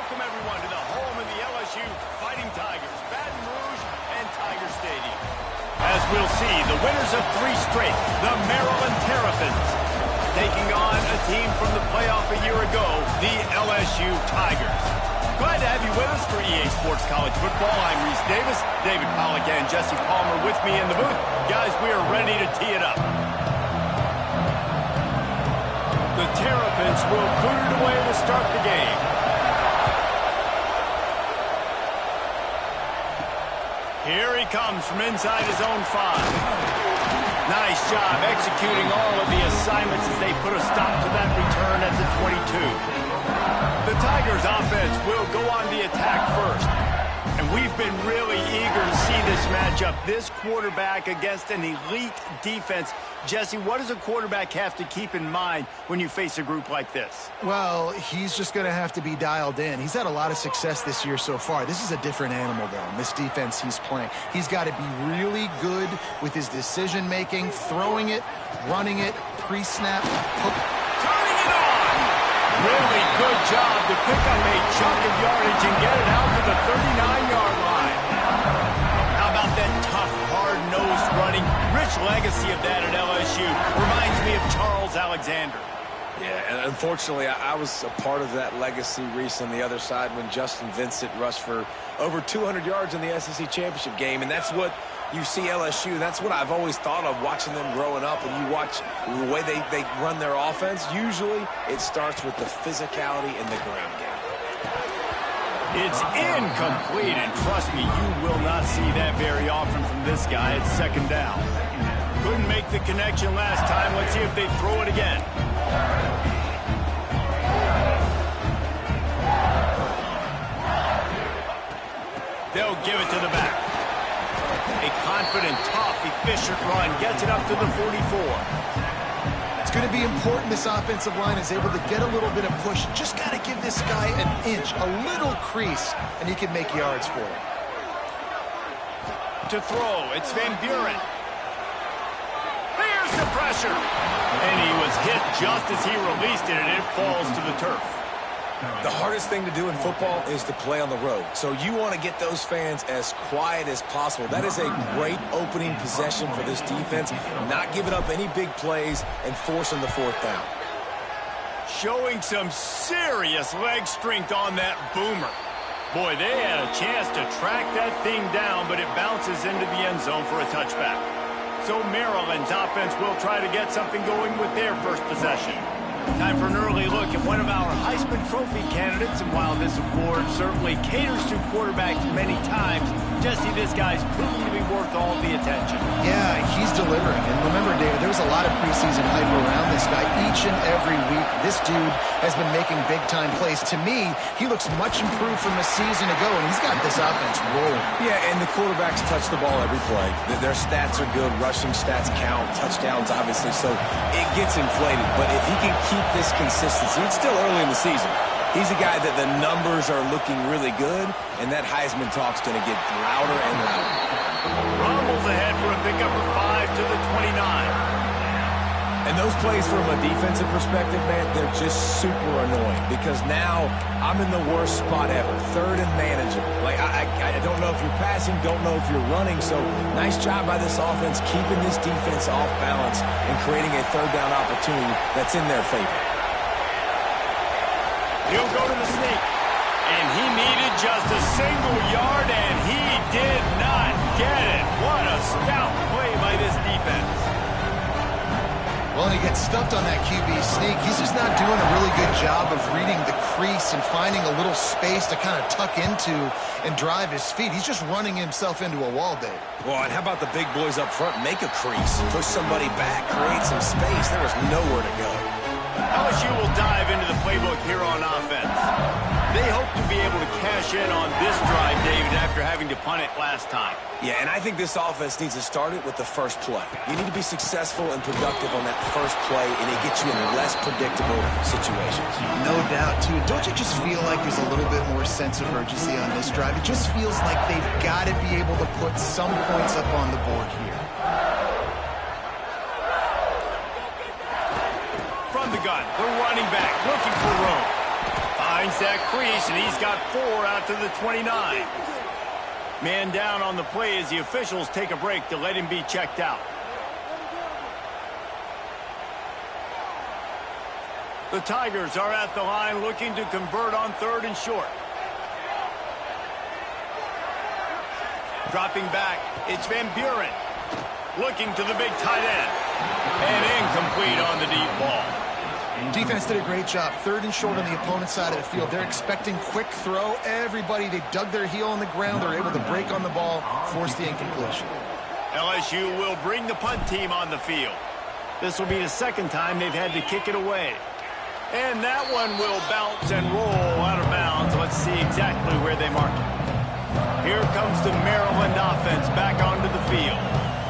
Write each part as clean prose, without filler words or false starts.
Welcome, everyone, to the home of the LSU Fighting Tigers, Baton Rouge and Tiger Stadium. As we'll see, the winners of 3 straight, the Maryland Terrapins, taking on a team from the playoff a year ago, the LSU Tigers. Glad to have you with us for EA Sports College Football. I'm Reese Davis, David Pollack and Jesse Palmer with me in the booth. Guys, we are ready to tee it up. The Terrapins will boot it away to start the game. Here he comes from inside his own 5. Nice job executing all of the assignments as they put a stop to that return at the 22. The Tigers offense will go on the attack first. And we've been really eager to see this matchup. This quarterback against an elite defense. Jesse, what does a quarterback have to keep in mind when you face a group like this? Well, he's just going to have to be dialed in. He's had a lot of success this year so far. This is a different animal, though, in this defense he's playing. He's got to be really good with his decision-making, throwing it, running it, pre-snap, turning it on! Really good job to pick up a chunk of yardage and get it out to the 39-yard line. How about that tough, hard-nosed running? Rich legacy of that at LSU. Reminds me of Charles Alexander. Yeah, and unfortunately, I was a part of that legacy, Reese, on the other side when Justin Vincent rushed for over 200 yards in the SEC Championship game, and that's what you see LSU. That's what I've always thought of watching them growing up, and you watch the way they run their offense. Usually, it starts with the physicality in the ground game. It's incomplete, and trust me, you will not see that very often from this guy. It's second down. Couldn't make the connection last time. Let's see if they throw it again. They'll give it to the back. A confident, tough, efficient run gets it up to the 44. It's going to be important this offensive line is able to get a little bit of push. Just got to give this guy an inch, a little crease, and he can make yards for it. To throw, it's Van Buren. There's the pressure. And he was hit just as he released it, and it falls to the turf. The hardest thing to do in football is to play on the road. So you want to get those fans as quiet as possible. That is a great opening possession for this defense. Not giving up any big plays and forcing the 4th down. Showing some serious leg strength on that boomer. Boy, they had a chance to track that thing down, but it bounces into the end zone for a touchback. So Maryland's offense will try to get something going with their first possession. Time for an early look at one of our Heisman Trophy candidates, and while this award certainly caters to quarterbacks many times, Jesse, this guy's proven to be worth all the attention. Yeah, he's delivering. And remember, David, there was a lot of preseason hype around this guy each and every week. This dude has been making big-time plays. To me, he looks much improved from a season ago, and he's got this offense rolling. Yeah, and the quarterbacks touch the ball every play. Their stats are good. Rushing stats count. Touchdowns, obviously. So it gets inflated. But if he can keep this consistency, it's still early in the season. He's a guy that the numbers are looking really good, and that Heisman talk's going to get louder and louder. Rumbles ahead for a pickup of 5 to the 29. And those plays from a defensive perspective, man, they're just super annoying because now I'm in the worst spot ever, 3rd and manageable. Like, I don't know if you're passing, don't know if you're running, so nice job by this offense keeping this defense off balance and creating a 3rd down opportunity that's in their favor. He'll go to the sneak, and he needed just a single yard, and he did not get it. What a stout play by this defense. Well, and he gets stuffed on that QB sneak. He's just not doing a really good job of reading the crease and finding a little space to kind of tuck into and drive his feet. He's just running himself into a wall, Dave. Well, and how about the big boys up front? Make a crease, push somebody back, create some space. There was nowhere to go. LSU will dive into the playbook here on offense. They hope to be able to cash in on this drive, David, after having to punt it last time. Yeah, and I think this offense needs to start it with the first play. You need to be successful and productive on that first play, and it gets you in less predictable situations. No doubt, too. Don't you just feel like there's a little bit more sense of urgency on this drive? It just feels like they've got to be able to put some points up on the board here. From the gun, the running back looking for room. Finds that crease, and he's got 4 out to the 29. Man down on the play as the officials take a break to let him be checked out. The Tigers are at the line looking to convert on 3rd and short. Dropping back, it's Van Buren. Looking to the big tight end. And incomplete on the deep ball. Defense did a great job. 3rd and short on the opponent's side of the field. They're expecting quick throw. Everybody, they dug their heel on the ground. They're able to break on the ball, force the incompletion. LSU will bring the punt team on the field. This will be the 2nd time they've had to kick it away. And that one will bounce and roll out of bounds. Let's see exactly where they mark it. Here comes the Maryland offense back onto the field.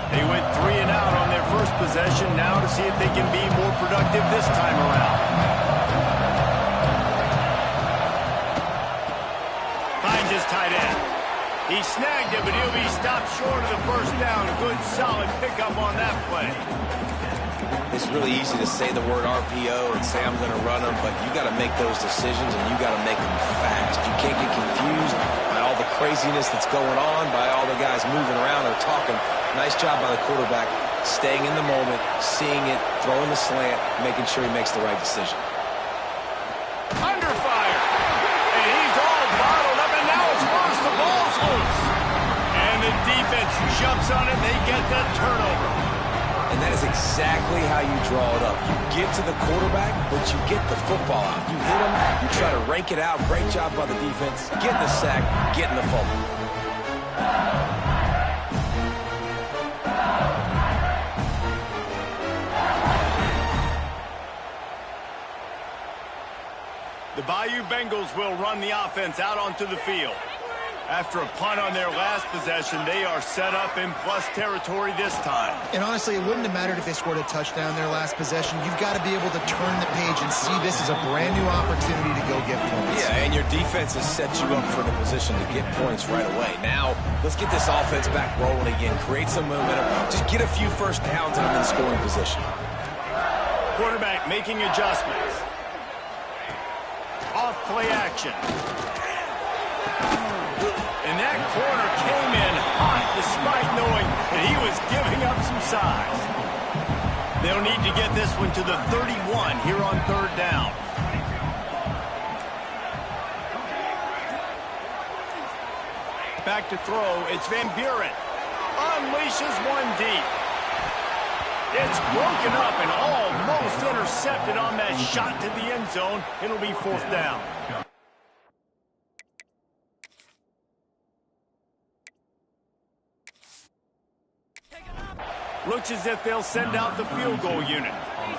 They went 3 and out on their first possession. Now to see if they can be more productive this time around. Finds his tight end. He snagged it, but he'll be stopped short of the first down. Good, solid pickup on that play. It's really easy to say the word RPO and say I'm going to run them, but you got to make those decisions and you got to make them fast. You can't get confused by all the craziness that's going on, by all the guys moving around or talking. Nice job by the quarterback, staying in the moment, seeing it, throwing the slant, making sure he makes the right decision. Under fire, and he's all bottled up, and now it's worse. The ball's loose, and the defense jumps on it. They get the turnover. And that is exactly how you draw it up. You get to the quarterback, but you get the football out. You hit him, you try to rank it out. Great job by the defense. Getting the sack, getting the fumble. The Bayou Bengals will run the offense out onto the field. After a punt on their last possession, they are set up in plus territory this time. And honestly, it wouldn't have mattered if they scored a touchdown their last possession. You've got to be able to turn the page and see this as a brand new opportunity to go get points. Yeah, and your defense has set you up for the position to get points right away. Now, let's get this offense back rolling again. Create some momentum. Just get a few first downs and I'm in scoring position. Quarterback making adjustments. Off play action. And that corner came in hot despite knowing that he was giving up some size. They'll need to get this one to the 31 here on 3rd down. Back to throw. It's Van Buren. Unleashes one deep. It's broken up and almost intercepted on that shot to the end zone. It'll be 4th down. Looks as if they'll send out the field goal unit.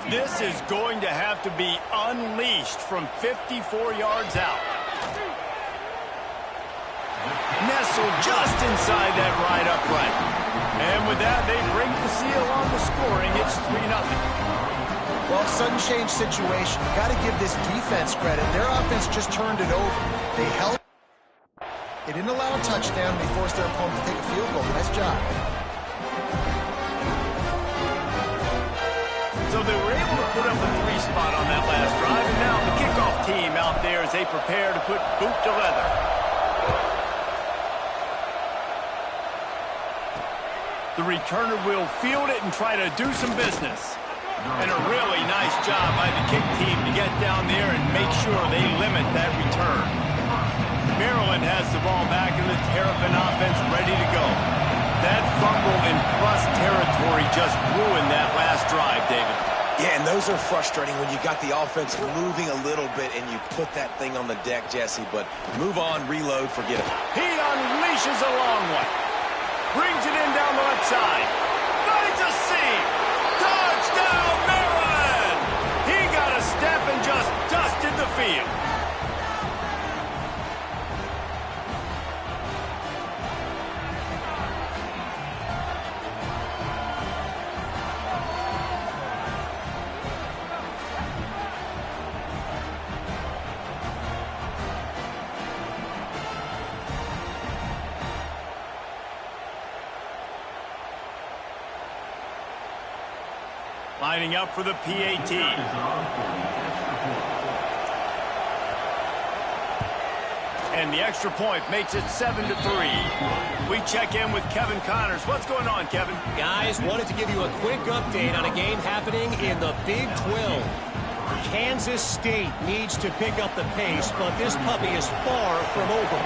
This is going to have to be unleashed from 54 yards out. Nestled just inside that right upright. And with that, they break the seal on the scoring. It's 3-0. Well, sudden change situation. You got to give this defense credit. Their offense just turned it over. They held. They didn't allow a touchdown. They forced their opponent to take a field goal. Nice job. So they were able to put up a 3 spot on that last drive, and now the kickoff team out there as they prepare to put boot to leather. The returner will field it and try to do some business. And a really nice job by the kick team to get down there and make sure they limit that return. Maryland has the ball back in the Terrapin offense ready to go. That fumble in plus territory just ruined that last drive, David. Yeah, and those are frustrating when you got the offense moving a little bit and you put that thing on the deck, Jesse. But move on, reload, forget it. He unleashes a long one. Brings it in down the left side. Finds a seam. Touchdown, Maryland! He got a step and just dusted the field. Lining up for the PAT. And the extra point makes it 7-3. We check in with Kevin Connors. What's going on, Kevin? Guys, wanted to give you a quick update on a game happening in the Big 12. Kansas State needs to pick up the pace, but this puppy is far from over.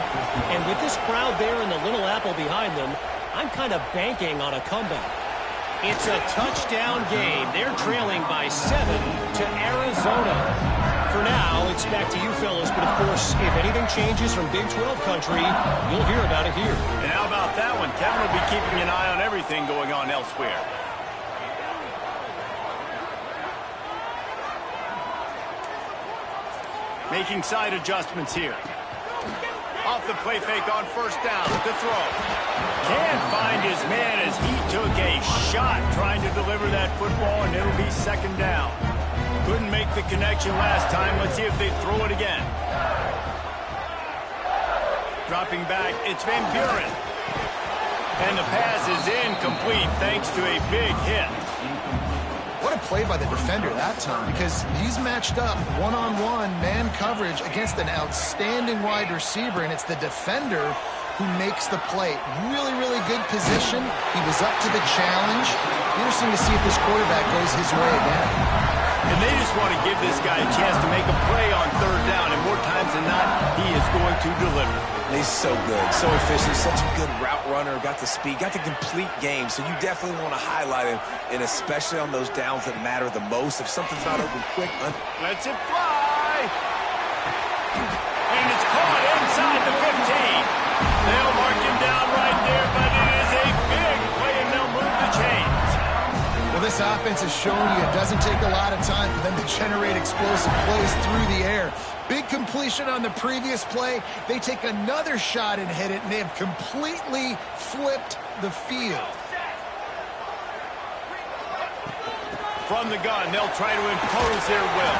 And with this crowd there and the Little Apple behind them, I'm kind of banking on a comeback. It's a touchdown game. They're trailing by 7 to Arizona. For now, it's back to you fellas, but of course, if anything changes from Big 12 country, you'll hear about it here. And how about that one? Kevin will be keeping an eye on everything going on elsewhere. Making side adjustments here. Off the play fake on first down to throw. Can't find his man as he took a shot trying to deliver that football, and it'll be second down. Couldn't make the connection last time. Let's see if they throw it again. Dropping back, it's Van Buren. And the pass is incomplete thanks to a big hit. What a play by the defender that time, because he's matched up one-on-one man coverage against an outstanding wide receiver, and it's the defender who makes the play. Really, really good position. He was up to the challenge. Interesting to see if this quarterback goes his way again. And they just want to give this guy a chance to make a play on third down, and more times than not, he is going to deliver. He's so good, so efficient, such a good route runner, got the speed, got the complete game, so you definitely want to highlight him, and especially on those downs that matter the most. If something's not open quick, lets it fly. And it's caught inside the 15. They'll mark him down right there, but it is a big play, and they'll move the chains. Well, this offense has shown you it doesn't take a lot of time for them to generate explosive plays through the air. Big completion on the previous play. They take another shot and hit it, and they have completely flipped the field. From the gun, they'll try to impose their will.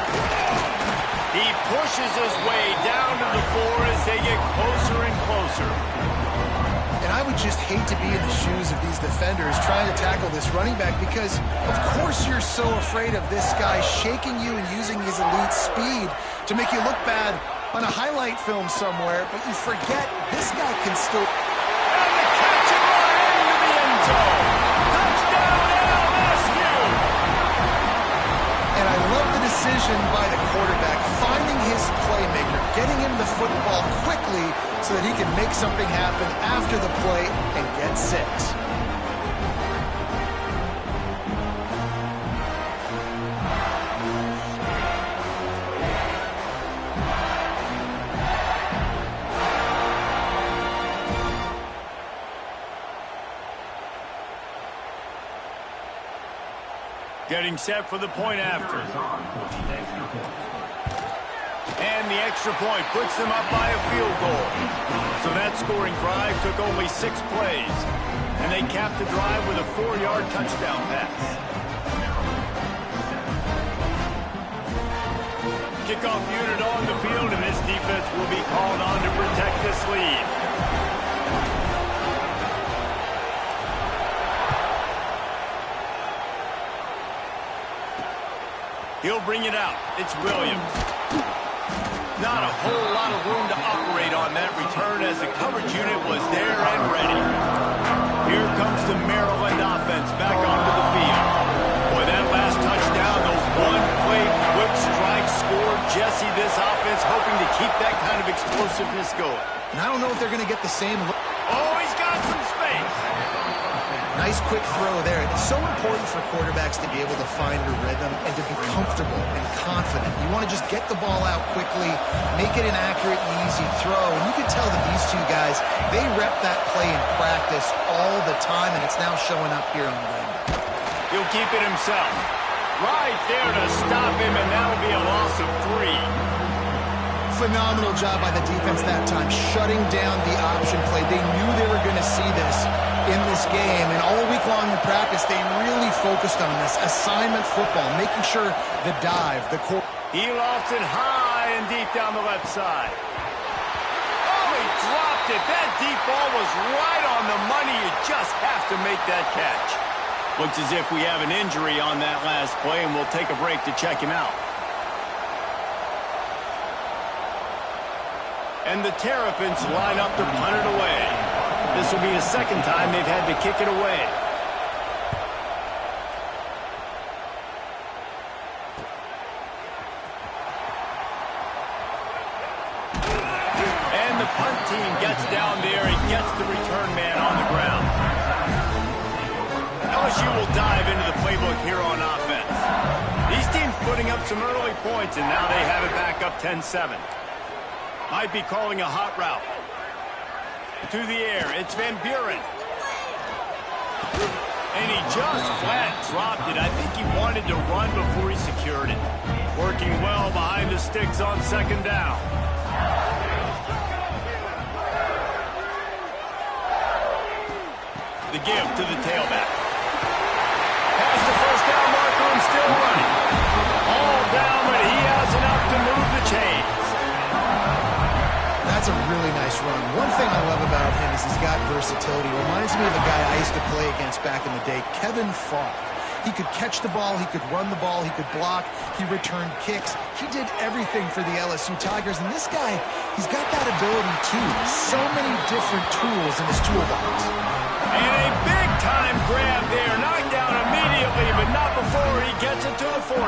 He pushes his way down to the floor as they get closer and closer. And I would just hate to be in the shoes of these defenders trying to tackle this running back, because of course you're so afraid of this guy shaking you and using his elite speed to make you look bad on a highlight film somewhere, but you forget this guy can still... And the catch and run into the end zone. Touchdown LSU! And I love the decision by the quarterback, finding his playmaker, getting him the football quickly so that he can make something happen after the play and get 6. Getting set for the point after. And the extra point puts them up by a field goal. So that scoring drive took only 6 plays. And they capped the drive with a 4-yard touchdown pass. Kickoff unit on the field, and this defense will be called on to protect this lead. He'll bring it out. It's Williams. Not a whole lot of room to operate on that return as the coverage unit was there and ready. Here comes the Maryland offense back onto the field. Boy, that last touchdown, the one-play quick strike scored. Jesse, this offense hoping to keep that kind of explosiveness going. And I don't know if they're going to get the same look. Oh, he's got some space. Nice quick throw there. It's so important for quarterbacks to be able to find a rhythm and to be comfortable and confident. You want to just get the ball out quickly, make it an accurate, easy throw. And you can tell that these two guys, they rep that play in practice all the time, and it's now showing up here on the game. He'll keep it himself. Right there to stop him, and that'll be a loss of 3. Phenomenal job by the defense that time, shutting down the option play. They knew they were going to see this in this game, and all week long in practice, they really focused on this assignment football, making sure the dive, the core. He lofts it high and deep down the left side. Oh, he dropped it. That deep ball was right on the money. You just have to make that catch. Looks as if we have an injury on that last play, and we'll take a break to check him out. And the Terrapins line up to punt it away. This will be the second time they've had to kick it away. And the punt team gets down there and gets the return man on the ground. LSU will dive into the playbook here on offense. These teams putting up some early points, and now they have it back up 10-7. Might be calling a hot route. To the air, it's Van Buren. And he just flat dropped it. I think he wanted to run before he secured it. Working well behind the sticks on second down. The give to the tailback. Past the first down marker and still running. All down, but he has enough to move the chains. That's a really nice run. One thing I love about him is he's got versatility. Reminds me of a guy I used to play against back in the day, Kevin Falk. He could catch the ball, he could run the ball, he could block, he returned kicks. He did everything for the LSU Tigers, and this guy, he's got that ability too. So many different tools in his toolbox. And a big-time grab there. Knocked down immediately, but not before he gets it to the 40.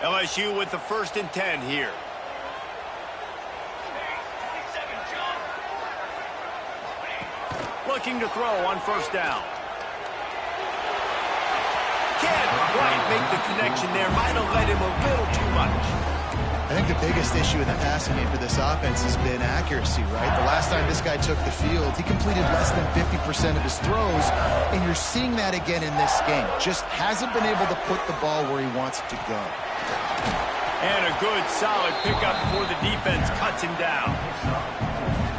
LSU with the 1st and 10 here. Looking to throw on 1st down. Can't quite make the connection there. Might have led him a little too much. I think the biggest issue in the passing game for this offense has been accuracy, right? The last time this guy took the field, he completed less than 50% of his throws, and you're seeing that again in this game. Just hasn't been able to put the ball where he wants it to go. And a good, solid pickup before the defense cuts him down.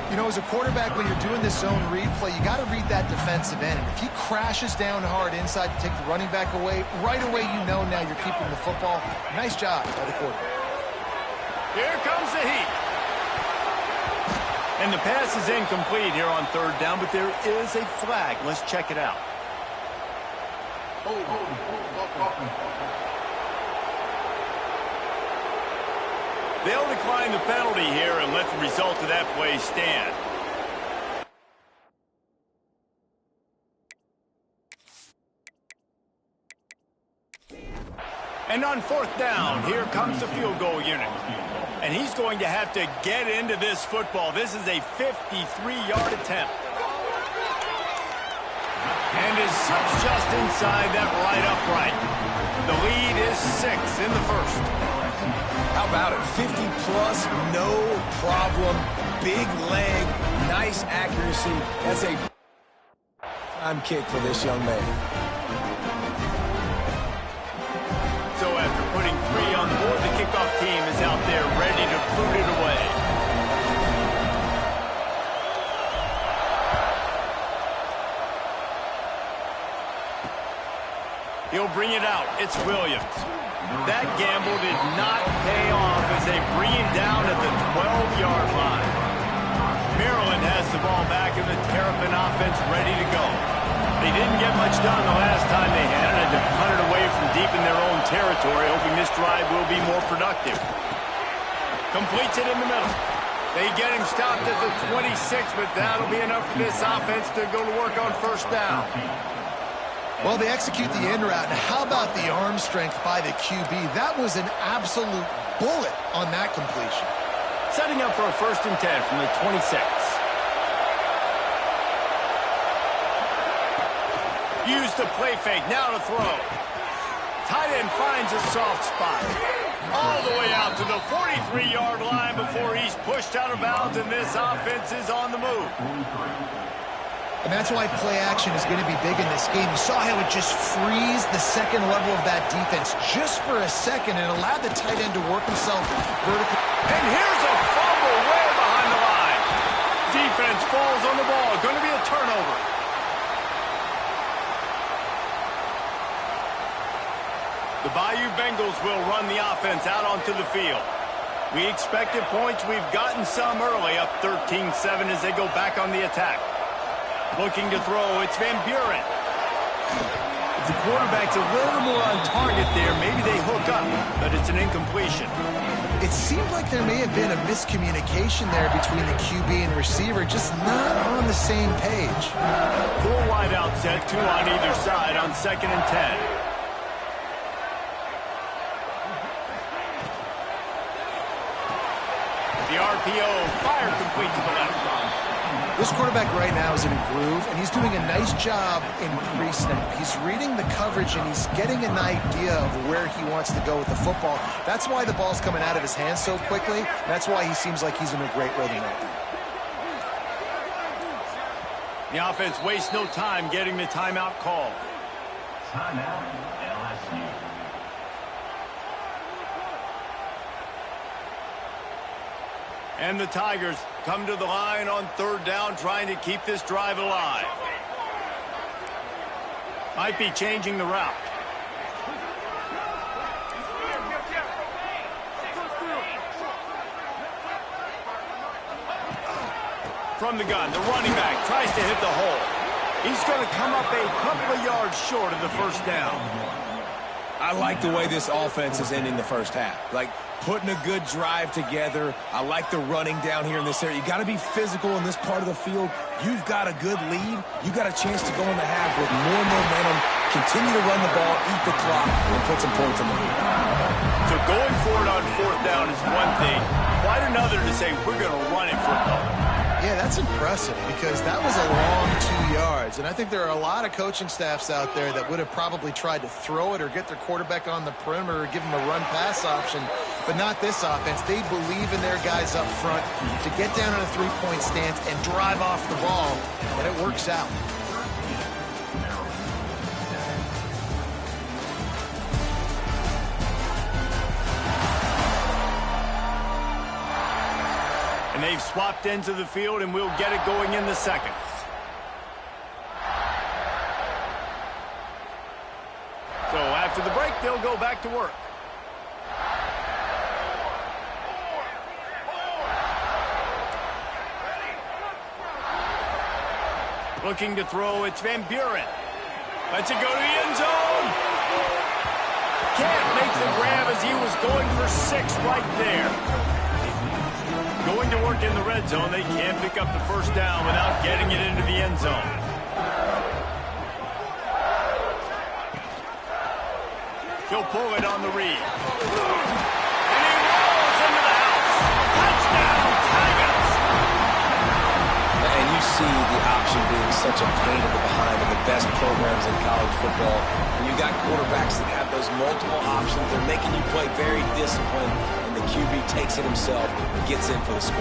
You know, as a quarterback, when you're doing this zone read play, you got to read that defensive end. If he crashes down hard inside to take the running back away, right away you know now you're keeping the football. Nice job by the quarterback. Here comes the heat. And the pass is incomplete here on 3rd down, but there is a flag. Let's check it out. They'll decline the penalty here and let the result of that play stand. And on 4th down, here comes the field goal unit. And he's going to have to get into this football. This is a 53-yard attempt. And is just inside that right upright. The lead is 6 in the 1st. How about it? 50-plus, no problem. Big leg, nice accuracy. That's a time kick for this young man. So after putting 3 on the board, the kickoff team is out there ready to boot it away. He'll bring it out. It's Williams. That gamble did not pay off as they bring him down at the 12-yard line. Maryland has the ball back and the Terrapin offense ready to go. They didn't get much done the last time they had it. Had to punt it away from deep in their own territory, hoping this drive will be more productive. Completes it in the middle. They get him stopped at the 26, but that'll be enough for this offense to go to work on 1st down. Well, they execute the end route. Now, how about the arm strength by the QB? That was an absolute bullet on that completion. Setting up for a 1st and 10 from the 26. Use the play fake, now to throw. Tight end finds a soft spot. All the way out to the 43-yard line before he's pushed out of bounds, and this offense is on the move. And that's why play action is going to be big in this game. You saw how it just frees the second level of that defense just for a second and allowed the tight end to work himself vertically. And here's a fumble way behind the line. Defense falls on the ball. Going to be a turnover. The Bayou Bengals will run the offense out onto the field. We expected points. We've gotten some early, up 13-7 as they go back on the attack. Looking to throw, it's Van Buren. If the quarterback's a little more on target there, maybe they hook up, but it's an incompletion. It seemed like there may have been a miscommunication there between the QB and receiver, just not on the same page. Full wide out set, 2 on either side on 2nd and 10. The RPO, fire complete to the left. This quarterback right now is in a groove, and he's doing a nice job in pre-snap. He's reading the coverage, and he's getting an idea of where he wants to go with the football. That's why the ball's coming out of his hands so quickly. That's why he seems like he's in a great rhythm right now. The offense wastes no time getting the timeout call. Timeout, LSU. And the Tigers come to the line on 3rd down, trying to keep this drive alive. Might be changing the route. From the gun, the running back tries to hit the hole. He's going to come up a couple of yards short of the 1st down. I like the way this offense is ending the first half. Like, putting a good drive together. I like the running down here in this area. You got to be physical in this part of the field. You've got a good lead. You got a chance to go in the half with more momentum, continue to run the ball, eat the clock, and put some points on the board. So going for it on 4th down is one thing. Quite another to say we're going to run it for a couple. Yeah, that's impressive because that was a long 2 yards. And I think there are a lot of coaching staffs out there that would have probably tried to throw it or get their quarterback on the perimeter or give him a run-pass option. But not this offense. They believe in their guys up front to get down in a 3-point stance and drive off the ball, and it works out. And they've swapped into the field, and we'll get it going in the 2nd. So after the break, they'll go back to work. Looking to throw, it's Van Buren. Lets it go to the end zone. Can't make the grab as he was going for 6 right there. Going to work in the red zone, they can't pick up the 1st down without getting it into the end zone. He'll pull it on the read. And he rolls into the house. Touchdown, Tigers! And you see the option being such a pain in the behind of the best programs in college football. When you got quarterbacks that have those multiple options, they're making you play very disciplined, and the QB takes it himself and gets in for the score.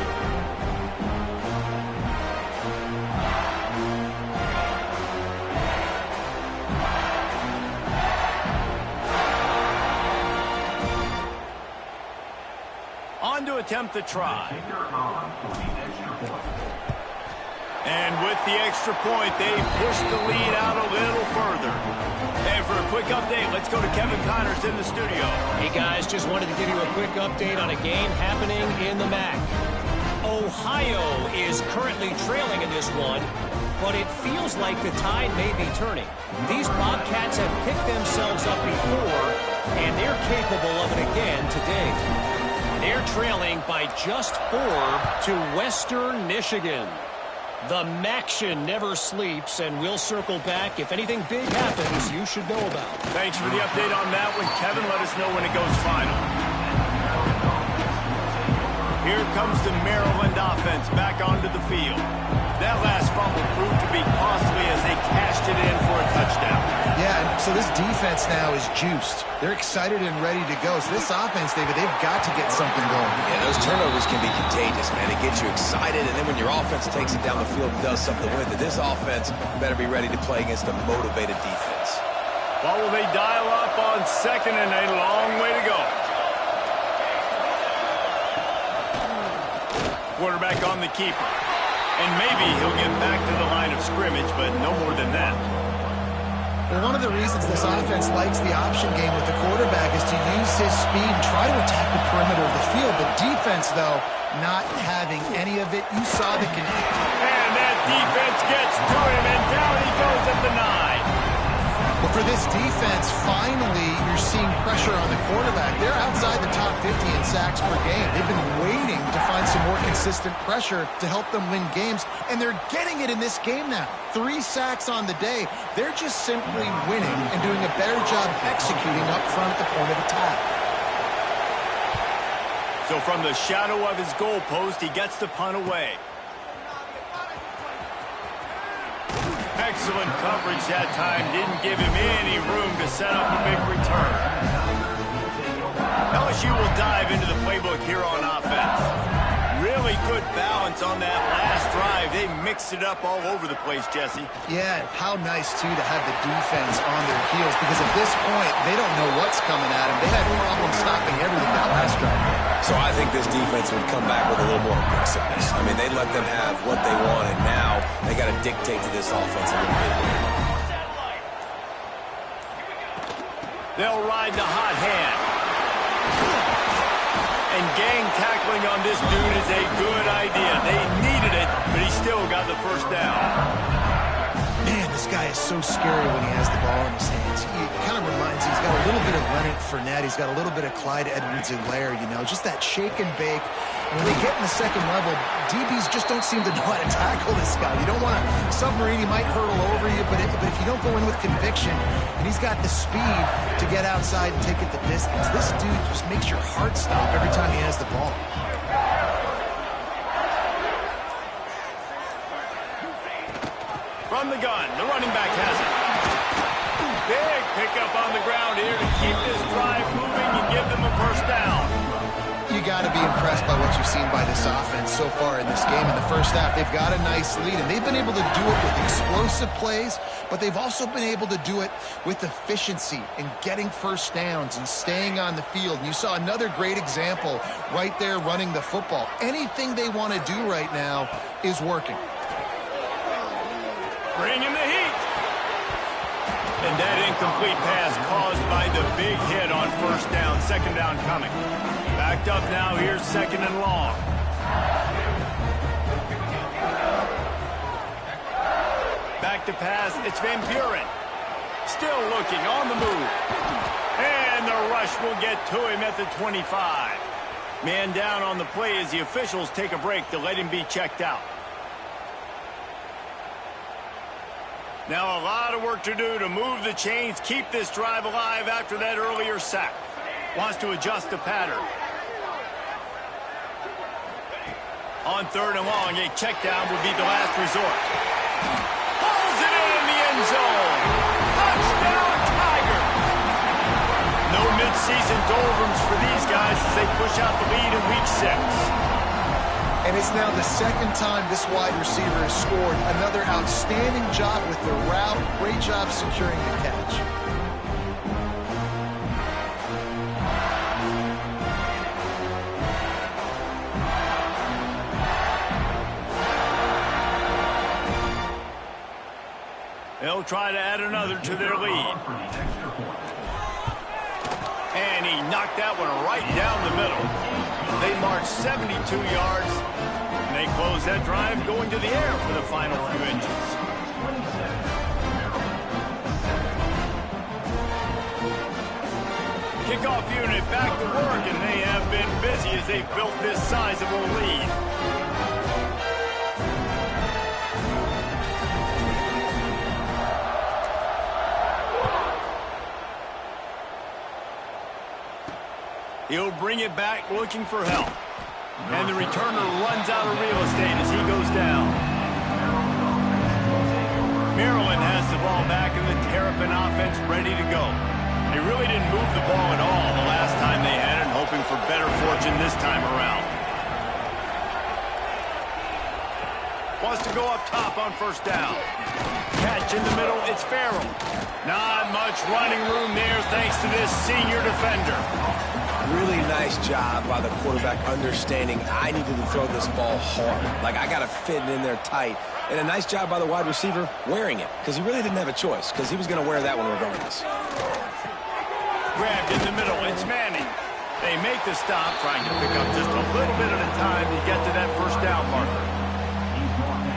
On to attempt the try. And with the extra point, they push the lead out a little further. And for a quick update, let's go to Kevin Connors in the studio. Hey, guys, just wanted to give you a quick update on a game happening in the MAC. Ohio is currently trailing in this one, but it feels like the tide may be turning. These Bobcats have picked themselves up before, and they're capable of it again today. They're trailing by just 4 to Western Michigan. The Maction never sleeps, and we'll circle back. If anything big happens, you should know about. Thanks for the update on that one, Kevin. Let us know when it goes final. Here comes the Maryland offense back onto the field. That last fumble proved to be costly as they cashed it in for a touchdown. Yeah, so this defense now is juiced. They're excited and ready to go. So this offense, David, they've got to get something going. Yeah, those turnovers can be contagious, man. It gets you excited, and then when your offense takes it down the field and does something with it, this offense better be ready to play against a motivated defense. Well, will they dial up on 2nd and a long way to go? Quarterback on the keeper. And maybe he'll get back to the line of scrimmage, but no more than that. Well, one of the reasons this offense likes the option game with the quarterback is to use his speed and try to attack the perimeter of the field. The defense, though, not having any of it. You saw the And that defense gets to him, and down he goes at the 9. Well, for this defense, finally, you're seeing pressure on the quarterback. They're outside the top 50 in sacks per game. They've been waiting to find some more consistent pressure to help them win games, and they're getting it in this game now. 3 sacks on the day. They're just simply winning and doing a better job executing up front at the point of attack. So from the shadow of his goalpost, he gets the punt away. Excellent coverage that time. Didn't give him any room to set up a big return. LSU will dive into the playbook here on offense. Really good balance on that last drive. They mixed it up all over the place, Jesse. Yeah, how nice, too, to have the defense on their heels, because at this point, they don't know what's coming at them. They had problems stopping everything that last drive. So I think this defense would come back with a little more aggressiveness. I mean, they let them have what they want, and now they got to dictate to this offense a little bit. They'll ride the hot hand. And gang tackling on this dude is a good idea. They needed it, but he still got the first down. Man, this guy is so scary when he has the ball in his hands. He kind of reminds me, he's got a little bit of Leonard Fournette. He's got a little bit of Clyde Edwards-Helaire, you know, just that shake and bake. When they get in the second level, DBs just don't seem to know how to tackle this guy. You don't want to submarine. He might hurtle over you, but if you don't go in with conviction, and he's got the speed to get outside and take it the distance, this dude just makes your heart stop every time he has the ball. From the gun, the running back has it. Big pickup on the ground here to keep this drive moving and give them a first down. You got to be impressed by what you've seen by this offense so far in this game. In the first half, they've got a nice lead, and they've been able to do it with explosive plays, but they've also been able to do it with efficiency and getting first downs and staying on the field. And you saw another great example right there running the football. Anything they want to do right now is working. Bringing the heat. And that incomplete pass caused by the big hit on first down. Second down coming. Backed up now. Here's second and long. Back to pass. It's Van Buren. Still looking on the move. And the rush will get to him at the 25. Man down on the play as the officials take a break to let him be checked out. Now a lot of work to do to move the chains, keep this drive alive after that earlier sack. Wants to adjust the pattern. On third and long, a check down would be the last resort. Pulls it in the end zone. Touchdown, Tiger. No midseason doldrums for these guys as they push out the lead in week 6. And it's now the second time this wide receiver has scored. Another outstanding job with the route. Great job securing the catch. They'll try to add another to their lead. And he knocked that one right down the middle. They march 72 yards. And they close that drive going to the air for the final few inches. Kickoff unit back to work, and they have been busy as they've built this sizable lead. He'll bring it back looking for help. And the returner runs out of real estate as he goes down. Maryland has the ball back and the Terrapin offense ready to go. They really didn't move the ball at all the last time they had it, hoping for better fortune this time around. Wants to go up top on first down. Catch in the middle, it's Farrell. Not much running room there thanks to this senior defender. Really nice job by the quarterback understanding I needed to throw this ball hard. Like, I got to fit it in there tight. And a nice job by the wide receiver wearing it, because he really didn't have a choice, because he was going to wear that one regardless. Grabbed in the middle, it's Manning. They make the stop, trying to pick up just a little bit at a time to get to that first down marker.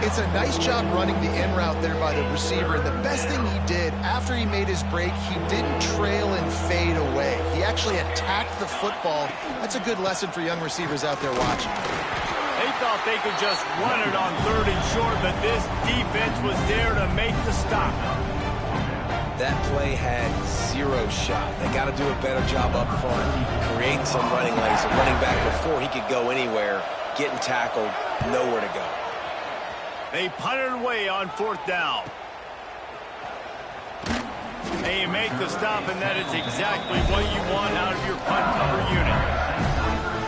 It's a nice job running the in route there by the receiver. And the best thing he did after he made his break, he didn't trail and fade away. He actually attacked the football. That's a good lesson for young receivers out there watching. They thought they could just run it on 3rd and short, but this defense was there to make the stop. That play had 0 shot. They got to do a better job up front, creating some running lanes. The running back, before he could go anywhere, getting tackled, nowhere to go. They punted away on 4th down. They make the stop, and that is exactly what you want out of your punt cover unit.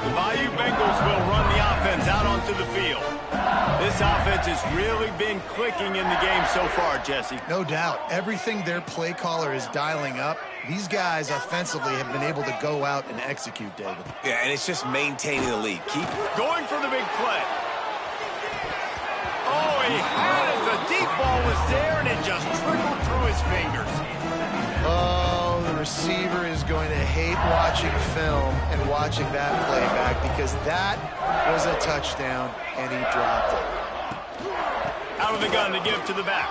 The Bayou Bengals will run the offense out onto the field. This offense has really been clicking in the game so far, Jesse. No doubt. Everything their play caller is dialing up, these guys offensively have been able to go out and execute, David. Yeah, and it's just maintaining the lead. Keep going for the big play. Oh, he had it. The deep ball was there, and it just trickled through his fingers. Oh, the receiver is going to hate watching film and watching that play back because that was a touchdown, and he dropped it. Out of the gun to give to the back.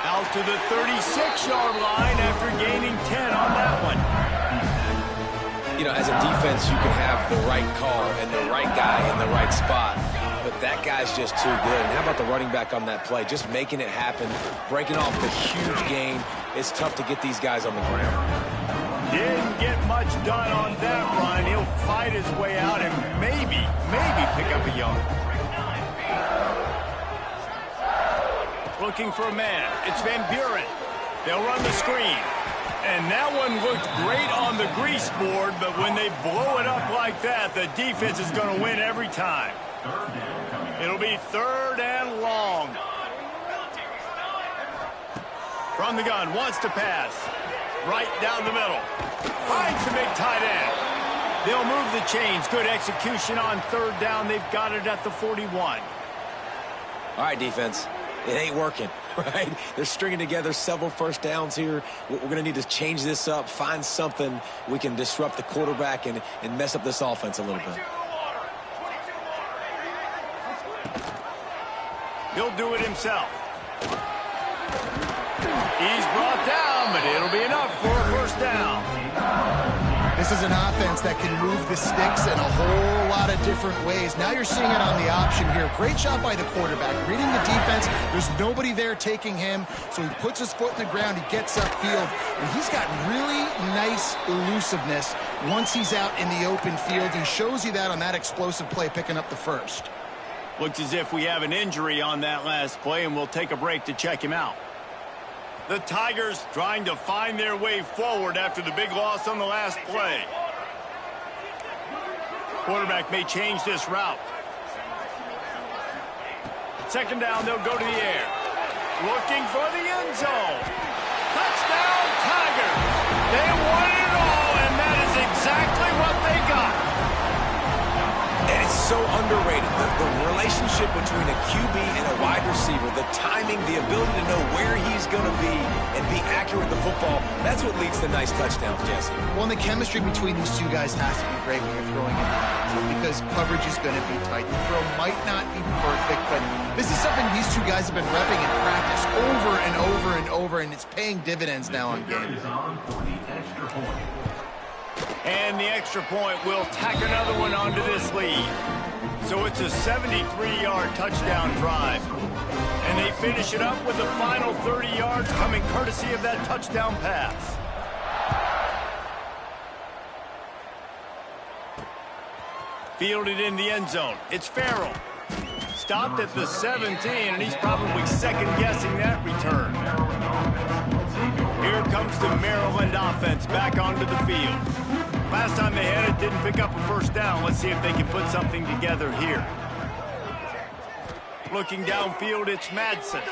Out to the 36-yard line after gaining 10 on that one. You know, as a defense, you can have the right call and the right guy in the right spot. But that guy's just too good. And how about the running back on that play? Just making it happen, breaking off the huge gain. It's tough to get these guys on the ground. Didn't get much done on that run. He'll fight his way out and maybe pick up a yard. Looking for a man. It's Van Buren. They'll run the screen. And that one looked great on the grease board, but when they blow it up like that, the defense is going to win every time. It'll be 3rd and long. From the gun, wants to pass. Right down the middle. Finds the big tight end. They'll move the chains. Good execution on 3rd down. They've got it at the 41. All right, defense. It ain't working, right? They're stringing together several first downs here. We're going to need to change this up, find something we can disrupt the quarterback and mess up this offense a little bit. He'll do it himself. He's brought down, but it'll be enough for a 1st down. This is an offense that can move the sticks in a whole lot of different ways. Now you're seeing it on the option here. Great job by the quarterback. Reading the defense, there's nobody there taking him, so he puts his foot in the ground, he gets upfield, and he's got really nice elusiveness once he's out in the open field. He shows you that on that explosive play, picking up the 1st. Looks as if we have an injury on that last play, and we'll take a break to check him out. The Tigers trying to find their way forward after the big loss on the last play. Quarterback may change this route. 2nd down, they'll go to the air. Looking for the end zone. Touchdown, Tigers! They won it all, and that is exactly what they got. And it's so underrated. The relationship between a QB and a wide receiver, the timing, the ability to know where he's going to be and be accurate with the football, that's what leads to nice touchdowns, Jesse. Well, the chemistry between these two guys has to be great when you're throwing it because coverage is going to be tight. The throw might not be perfect, but this is something these two guys have been repping in practice over and over and over, and it's paying dividends now on game. And the extra point will tack another one onto this lead. So it's a 73-yard touchdown drive. And they finish it up with the final 30 yards coming courtesy of that touchdown pass. Fielded in the end zone. It's Farrell. Stopped at the 17, and he's probably second-guessing that return. Here comes the Maryland offense back onto the field. Last time they had it, didn't pick up a 1st down. Let's see if they can put something together here. Looking downfield, it's Madsen.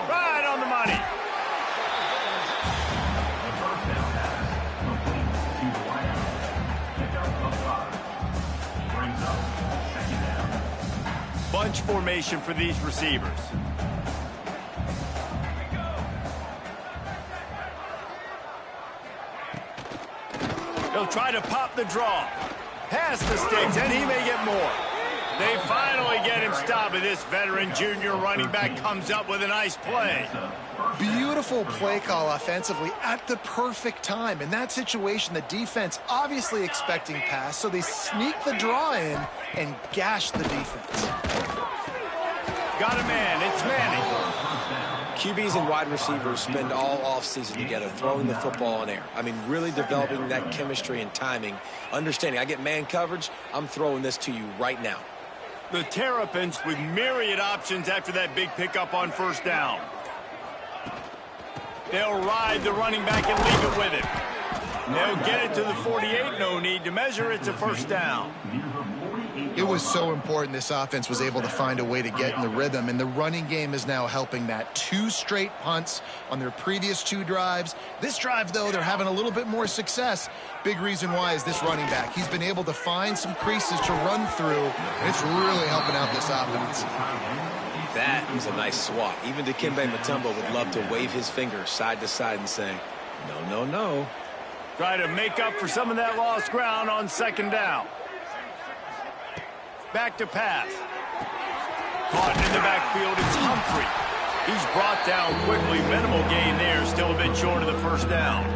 Right on the money. Bunch formation for these receivers. He'll try to pop the draw. Pass the sticks, and he may get more. They finally get him stopped, and this veteran junior running back comes up with a nice play. Beautiful play call offensively at the perfect time. In that situation, the defense obviously expecting pass, so they sneak the draw in and gash the defense. Got a man. It's Manning. QBs and wide receivers spend all offseason together throwing the football in air. I mean, really developing that chemistry and timing. Understanding, I get man coverage, I'm throwing this to you right now. The Terrapins with myriad options after that big pickup on first down. They'll ride the running back and leave it with him. They'll get it to the 48. No need to measure. It's a first down. It was so important this offense was able to find a way to get in the rhythm, and the running game is now helping that. 2 straight punts on their previous 2 drives. This drive, though, they're having a little bit more success. Big reason why is this running back. He's been able to find some creases to run through, and it's really helping out this offense. That was a nice swat. Even Dikembe Mutombo would love to wave his finger side to side and say, no, no, no. Try to make up for some of that lost ground on second down. Back to pass. Caught in the backfield, it's Humphrey. He's brought down quickly. Minimal gain there, still a bit short of the first down.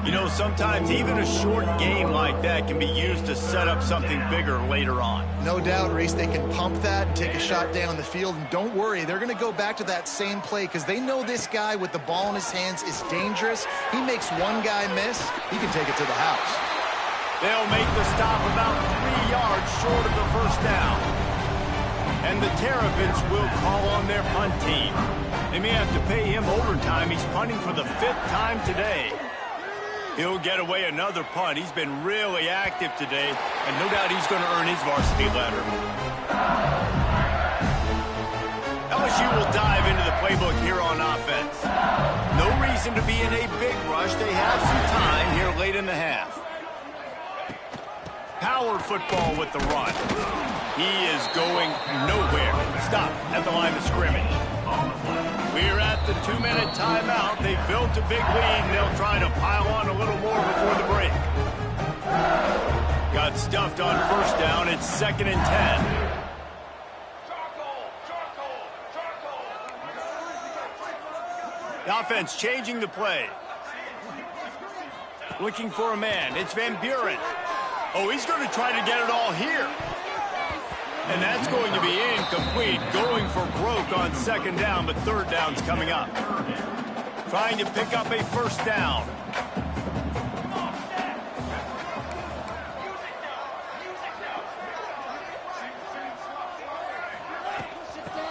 You know, sometimes even a short game like that can be used to set up something bigger later on. No doubt, Reese, they can pump that and take a shot down the field. And don't worry, they're going to go back to that same play because they know this guy with the ball in his hands is dangerous. He makes one guy miss, he can take it to the house. They'll make the stop about 3 yards short of the first down. And the Terrapins will call on their punt team. They may have to pay him overtime. He's punting for the 5th time today. He'll get away another punt. He's been really active today, and no doubt he's going to earn his varsity letter. LSU will dive into the playbook here on offense. No reason to be in a big rush. They have some time here late in the half. Power football with the run. He is going nowhere. Stop at the line of scrimmage. We're at the 2-minute timeout. They've built a big lead, and they'll try to pile on a little more before the break. Got stuffed on first down. It's 2nd and 10. The offense changing the play. Looking for a man. It's Van Buren. Oh, he's going to try to get it all here. And that's going to be incomplete. Going for broke on second down, but third down's coming up. Trying to pick up a first down.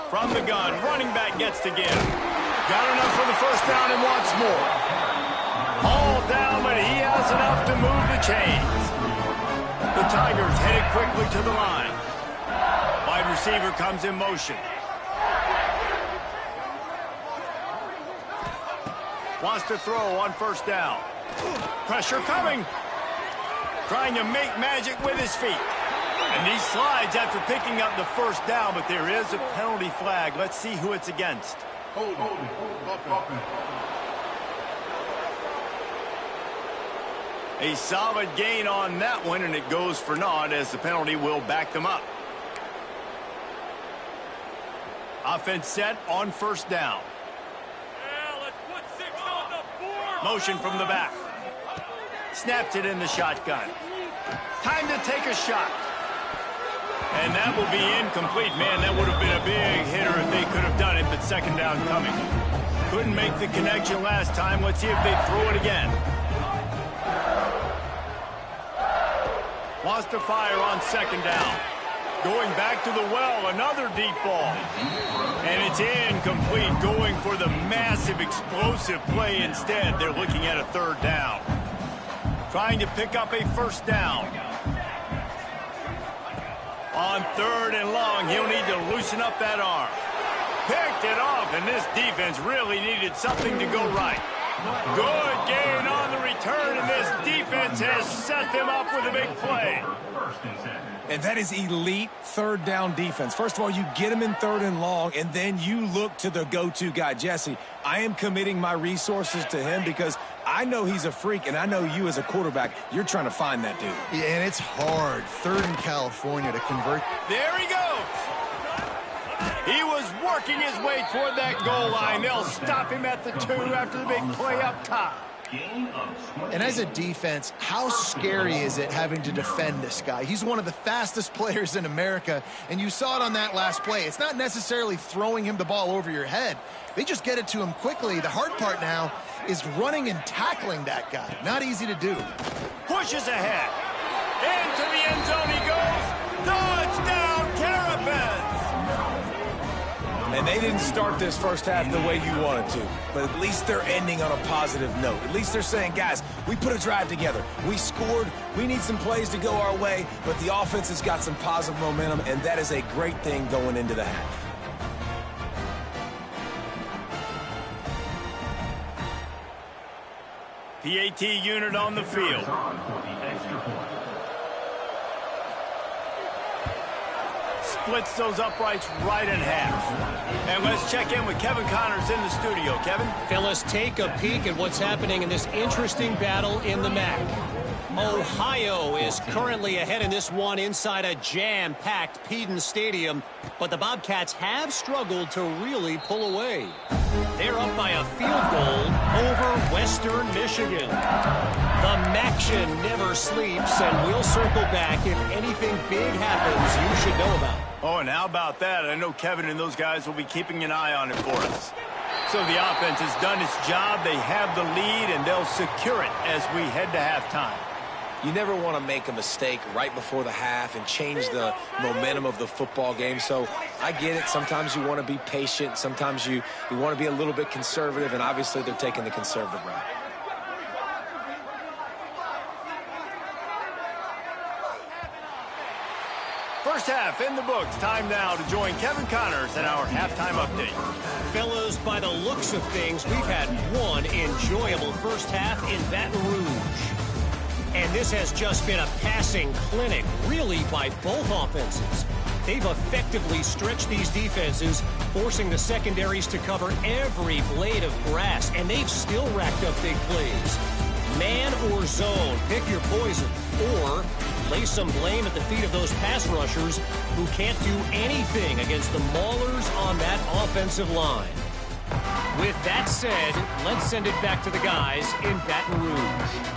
From the gun, running back gets to give. Got enough for the first down and wants more. All down, but he has enough to move the chains. The Tigers headed quickly to the line. Wide receiver comes in motion. Wants to throw on first down. Pressure coming. Trying to make magic with his feet. And he slides after picking up the first down, but there is a penalty flag. Let's see who it's against. A solid gain on that one, and it goes for naught as the penalty will back them up. Offense set on first down. Yeah, let's put 6 on the board. Motion from the back. Snaps it in the shotgun. Time to take a shot. And that will be incomplete. Man, that would have been a big hitter if they could have done it, but second down coming. Couldn't make the connection last time. Let's see if they throw it again. Wants to fire on second down. Going back to the well, another deep ball. And it's incomplete, going for the massive explosive play instead. They're looking at a third down. Trying to pick up a first down. On third and long, he'll need to loosen up that arm. Picked it off, and this defense really needed something to go right. Good gain on the return, and this defense has set them up with a big play. And that is elite third down defense. First of all, you get him in third and long, and then you look to the go-to guy, Jesse. I am committing my resources to him because I know he's a freak, and I know you as a quarterback, you're trying to find that dude. Yeah, and it's hard, third in California, to convert. There he goes. He was working his way toward that goal line. They'll stop him at the 2 after the big play up top. And as a defense, how scary is it having to defend this guy? He's one of the fastest players in America, and you saw it on that last play. It's not necessarily throwing him the ball over your head. They just get it to him quickly. The hard part now is running and tackling that guy. Not easy to do. Pushes ahead. Into the end zone he goes. Touchdown, Carabins! And they didn't start this first half the way you wanted to, but at least they're ending on a positive note. At least they're saying, guys, we put a drive together. We scored. We need some plays to go our way, but the offense has got some positive momentum, and that is a great thing going into the half. PAT unit on the field. Splits those uprights right in half. And let's check in with Kevin Connors in the studio. Kevin? Fellas, take a peek at what's happening in this interesting battle in the MAC. Ohio is currently ahead in this one inside a jam-packed Peden Stadium, but the Bobcats have struggled to really pull away. They're up by a field goal over Western Michigan. The Maction never sleeps, and we'll circle back if anything big happens you should know about. Oh, and how about that? I know Kevin and those guys will be keeping an eye on it for us. So the offense has done its job. They have the lead, and they'll secure it as we head to halftime. You never want to make a mistake right before the half and change the momentum of the football game. So I get it. Sometimes you want to be patient. Sometimes you want to be a little bit conservative, and obviously they're taking the conservative route. First half in the books. Time now to join Kevin Connors in our halftime update. Fellas, by the looks of things, we've had one enjoyable first half in Baton Rouge. And this has just been a passing clinic, really, by both offenses. They've effectively stretched these defenses, forcing the secondaries to cover every blade of grass, and they've still racked up big plays. Man or zone, pick your poison, or lay some blame at the feet of those pass rushers who can't do anything against the maulers on that offensive line. With that said, let's send it back to the guys in Baton Rouge.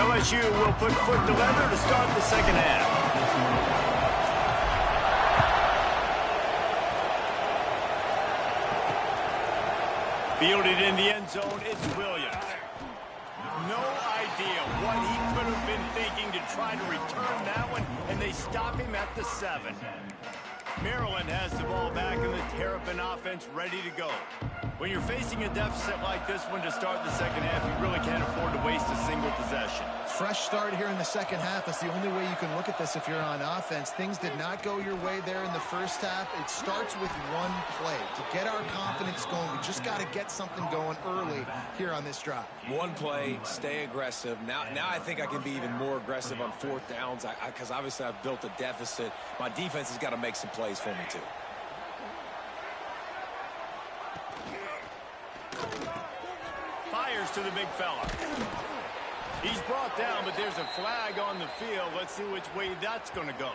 LSU will put foot to leather to start the second half. Fielded in the end zone, it's Williams. No idea what he could have been thinking to try to return that one, and they stop him at the 7. Maryland has the ball back and the Terrapin offense ready to go. When you're facing a deficit like this one to start the second half, you really can't afford to waste a single possession. Fresh start here in the second half. That's the only way you can look at this if you're on offense. Things did not go your way there in the first half. It starts with one play. To get our confidence going, we just got to get something going early here on this drive. One play, stay aggressive. Now I think I can be even more aggressive on fourth downs because obviously I've built a deficit. My defense has got to make some plays for me too. Fires to the big fella. He's brought down, but there's a flag on the field. Let's see which way that's going to go.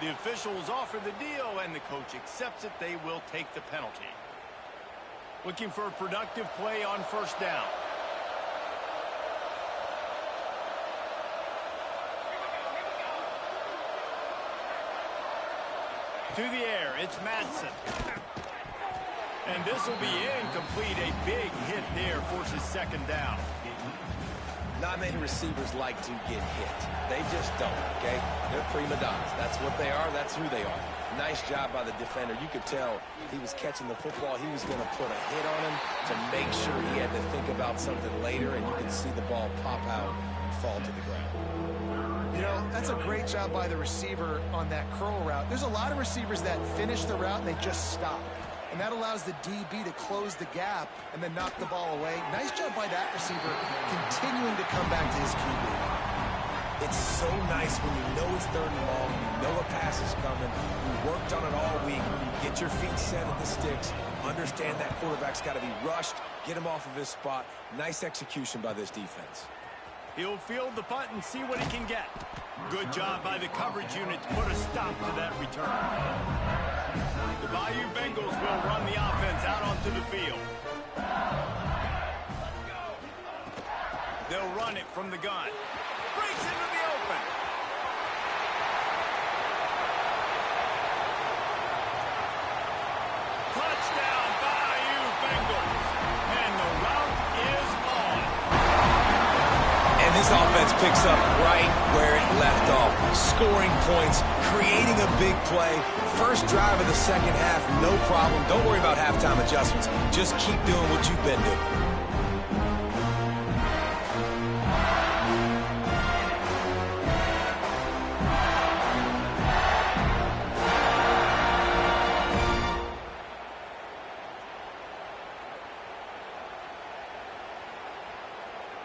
The officials offer the deal, and the coach accepts it. They will take the penalty. Looking for a productive play on first down. To the air, it's Madsen. And this will be incomplete. A big hit there forces second down. Not many receivers like to get hit. They just don't, okay? They're prima donnas. That's what they are. That's who they are. Nice job by the defender. You could tell he was catching the football. He was going to put a hit on him to make sure he had to think about something later, and you can see the ball pop out and fall to the ground. You know, that's a great job by the receiver on that curl route. There's a lot of receivers that finish the route and they just stop. And that allows the DB to close the gap and then knock the ball away. Nice job by that receiver continuing to come back to his QB. It's so nice when you know it's third and long, you know a pass is coming, you worked on it all week, get your feet set at the sticks, understand that quarterback's got to be rushed, get him off of his spot. Nice execution by this defense. He'll field the punt and see what he can get. Good job by the coverage unit to put a stop to that return. The Bayou Bengals will run the offense out onto the field. They'll run it from the gun. Breaks into the open. Touchdown, Bayou Bengals. And the route is on. And this offense picks up right where it left off. Scoring points, creating a big play. First drive of the second half, no problem. Don't worry about halftime adjustments. Just keep doing what you've been doing.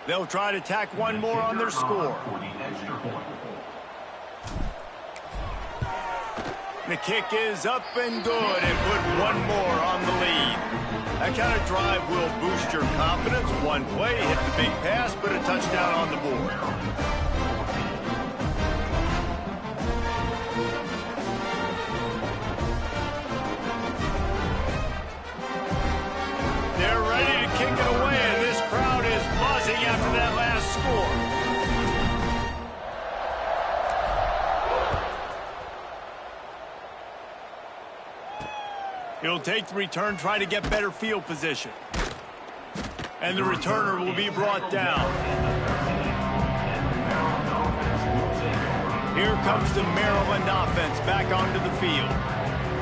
They'll try to tack one more on their score. The kick is up and good and put one more on the lead. That kind of drive will boost your confidence. One play, hit the big pass, put a touchdown on the board. They're ready to kick it away, and this crowd is buzzing after that last score. He'll take the return, try to get better field position. And the returner will be brought down. Here comes the Maryland offense back onto the field.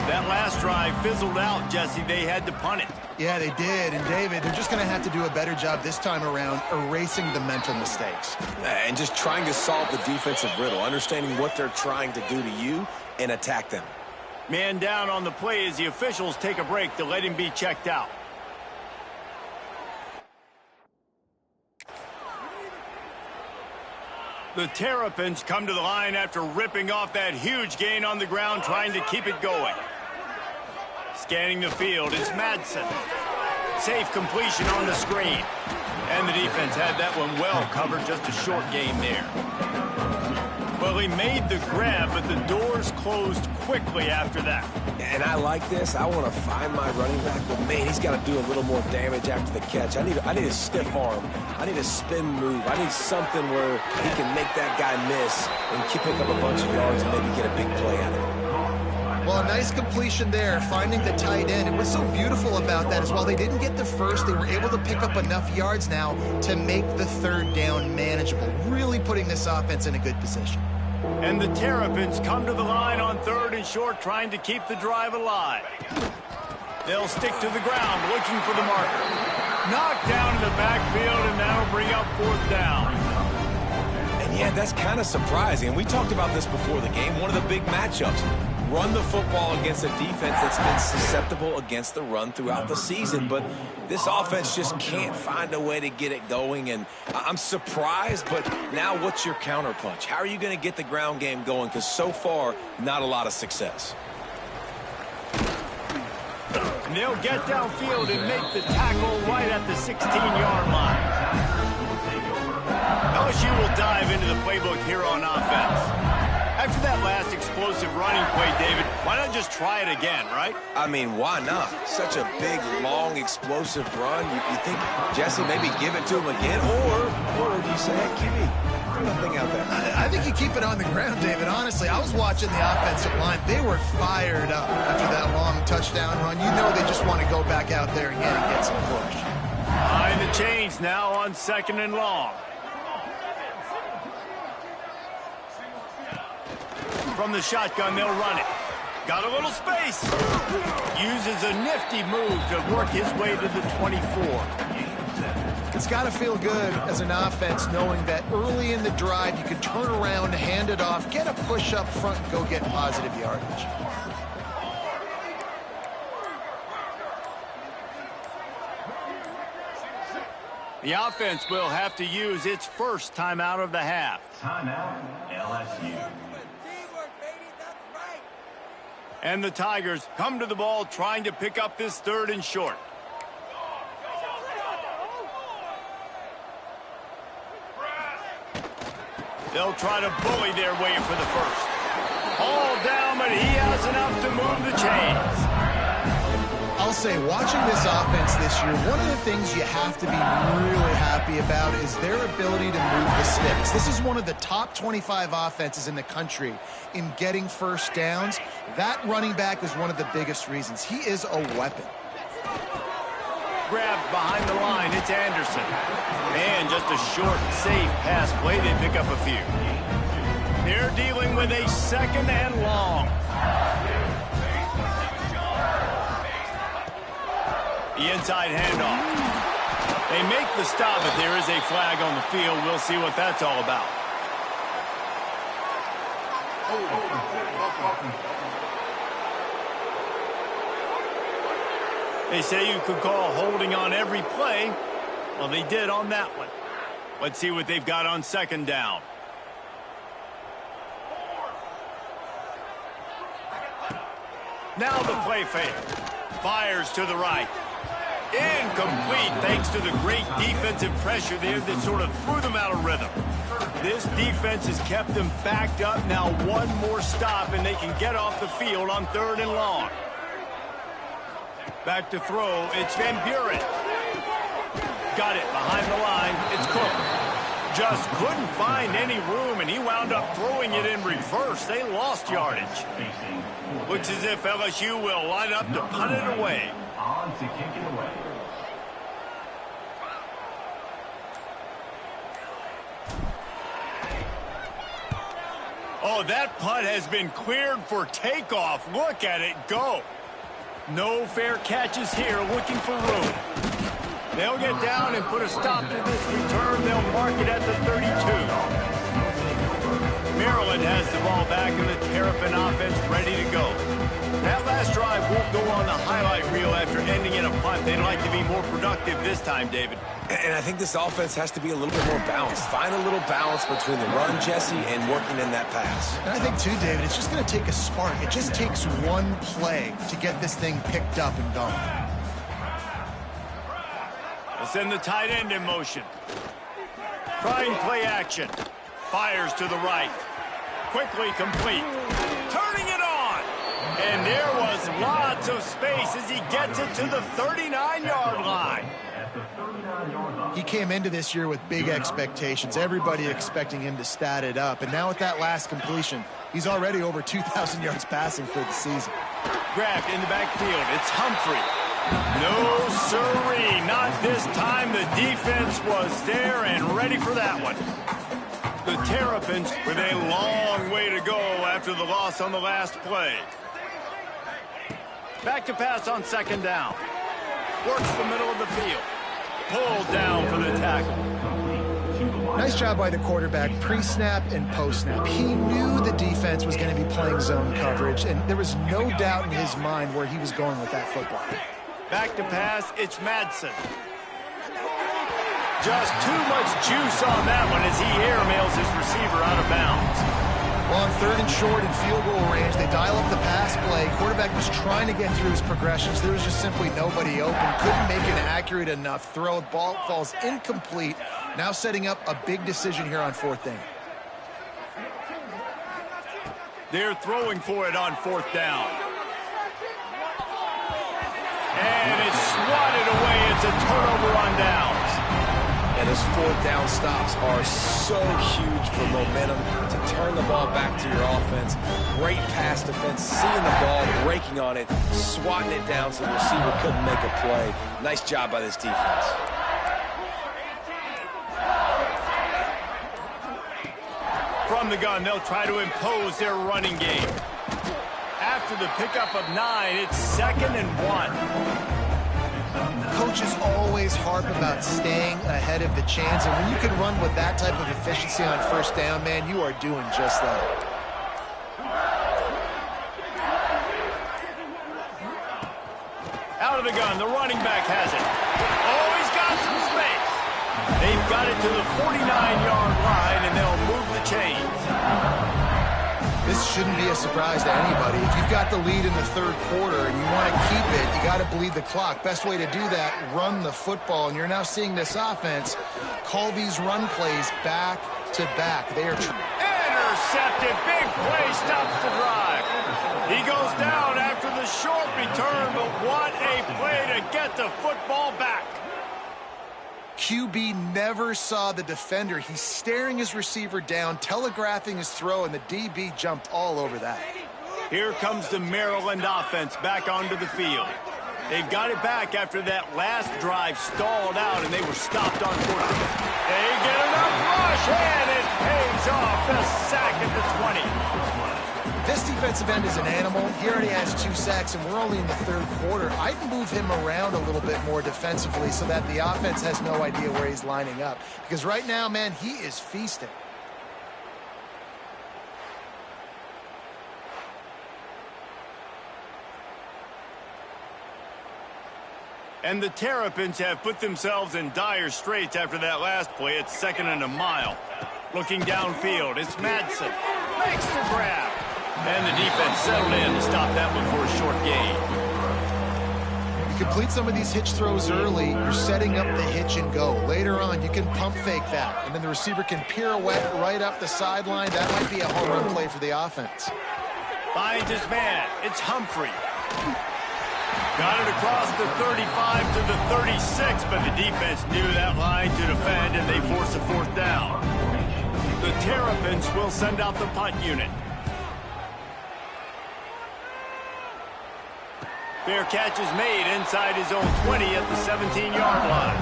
That last drive fizzled out, Jesse. They had to punt it. Yeah, they did. And, David, they're just going to have to do a better job this time around erasing the mental mistakes. And just trying to solve the defensive riddle, understanding what they're trying to do to you and attack them. Man down on the play as the officials take a break to let him be checked out. The Terrapins come to the line after ripping off that huge gain on the ground, trying to keep it going. Scanning the field, it's Madsen. Safe completion on the screen. And the defense had that one well covered, just a short game there. Well, he made the grab, but the doors closed quickly after that. And I like this. I want to find my running back, but man, he's got to do a little more damage after the catch. I need a stiff arm. I need a spin move. I need something where he can make that guy miss and pick up a bunch of yards and maybe get a big play out of it. Well, a nice completion there, finding the tight end. And what's so beautiful about that is while they didn't get the first, they were able to pick up enough yards now to make the third down manageable, really putting this offense in a good position. And the Terrapins come to the line on 3rd and short, trying to keep the drive alive. They'll stick to the ground, looking for the marker. Knocked down in the backfield, and that'll bring up 4th down. And yeah, that's kind of surprising. And we talked about this before the game. One of the big matchups. Run the football against a defense that's been susceptible against the run throughout the season. But this offense just can't find a way to get it going. And I'm surprised, but now what's your counterpunch? How are you going to get the ground game going? Because so far, not a lot of success. And they'll get downfield and make the tackle right at the 16-yard line. LSU will dive into the playbook here on offense. After that last explosive running play, David, why not just try it again, right? I mean, why not? Such a big, long, explosive run. You think, Jesse, maybe give it to him again? Or do you say, hey, QB, throw that thing out there? I think you keep it on the ground, David. Honestly, I was watching the offensive line. They were fired up after that long touchdown run. You know they just want to go back out there again and get some push. Behind the chains now on 2nd and long. From the shotgun, they'll run it. Got a little space. Uses a nifty move to work his way to the 24. It's got to feel good as an offense knowing that early in the drive you can turn around, hand it off, get a push up front, and go get positive yardage. The offense will have to use its first timeout of the half. Timeout, LSU. And the Tigers come to the ball trying to pick up this 3rd and short. They'll try to bully their way for the first. All down, but he has enough to move the chains. I'll say, watching this offense this year, one of the things you have to be really happy about is their ability to move the sticks. This is one of the top 25 offenses in the country in getting first downs. That running back is one of the biggest reasons. He is a weapon. Grabbed behind the line, it's Anderson. And just a short, safe pass play, they pick up a few. They're dealing with a 2nd and long. The inside handoff. They make the stop, but there is a flag on the field. We'll see what that's all about. They say you could call holding on every play. Well, they did on that one. Let's see what they've got on 2nd down. Now the play fake. Fires to the right. Incomplete thanks to the great defensive pressure there that sort of threw them out of rhythm. This defense has kept them backed up. Now one more stop and they can get off the field on 3rd and long. Back to throw. It's Van Buren. Got it behind the line. It's Cook. Just couldn't find any room, and he wound up throwing it in reverse. They lost yardage. Looks as if LSU will line up to punt it away. On to kick it away. Oh, that punt has been cleared for takeoff. Look at it go. No fair catches here, looking for room. They'll get down and put a stop to this return. They'll mark it at the 32. Maryland has the ball back and the Terrapin offense ready to go. That last drive won't go on the highlight reel after ending in a punt. They'd like to be more productive this time, David. And I think this offense has to be a little bit more balanced. Find a little balance between the run, Jesse, and working in that pass. And I think, too, David, it's just going to take a spark. It just takes one play to get this thing picked up and going. They'll send the tight end in motion. Trying play action. Fires to the right. quickly complete. Turning it on. And there was lots of space as he gets it to the 39-yard line. He came into this year with big expectations. Everybody expecting him to stat it up. And now with that last completion, he's already over 2,000 yards passing for the season. Grabbed in the backfield. It's Humphrey. No siree, not this time. The defense was there and ready for that one. The Terrapins with a long way to go after the loss on the last play. Back to pass on second down. Works the middle of the field. Pulled down for the tackle. Nice job by the quarterback, pre-snap and post-snap. He knew the defense was going to be playing zone coverage, and there was no doubt in his mind where he was going with that football. Back to pass, it's Madsen. Just too much juice on that one as he airmails his receiver out of bounds. Well, on third and short and field goal range, they dial up the pass play. Quarterback was trying to get through his progressions. There was just simply nobody open. Couldn't make an accurate enough throw. Ball falls incomplete. Now setting up a big decision here on fourth down. They're throwing for it on fourth down. And it's swatted away. It's a turnover on downs. And those fourth down stops are so huge for momentum to turn the ball back to your offense. Great pass defense, seeing the ball, breaking on it, swatting it down so the receiver couldn't make a play. Nice job by this defense. From the gun, they'll try to impose their running game. After the pickup of 9, it's 2nd and 1. Coaches always harp about staying ahead of the chains, and when you can run with that type of efficiency on first down, man, you are doing just that. Out of the gun, the running back has it. Oh, he's got some space. They've got it to the 49-yard line, and they'll move the chains. This shouldn't be a surprise to anybody. If you've got the lead in the third quarter and you want to keep it, you got to bleed the clock. Best way to do that, run the football. And you're now seeing this offense call these run plays back to back. They are intercepted. Big play stops the drive. He goes down after the short return, but what a play to get the football back. QB never saw the defender. He's staring his receiver down, telegraphing his throw, and the DB jumped all over that. Here comes the Maryland offense back onto the field. They've got it back after that last drive stalled out, and they were stopped on fourth. They get enough rush, and it pays off. The sack at the 20. This defensive end is an animal. He already has 2 sacks, and we're only in the third quarter. I'd move him around a little bit more defensively so that the offense has no idea where he's lining up. Because right now, man, he is feasting. And the Terrapins have put themselves in dire straits after that last play. It's 2nd and a mile. Looking downfield, it's Madsen. Makes the grab. And the defense settled in to stop that one for a short gain. You complete some of these hitch throws early, you're setting up the hitch and go. Later on, you can pump fake that, and then the receiver can pirouette right up the sideline. That might be a home run play for the offense. Finds his man. It's Humphrey. Got it across the 35 to the 36, but the defense knew that line to defend, and they force a fourth down. The Terrapins will send out the punt unit. Fair catch is made inside his own 20 at the 17-yard line.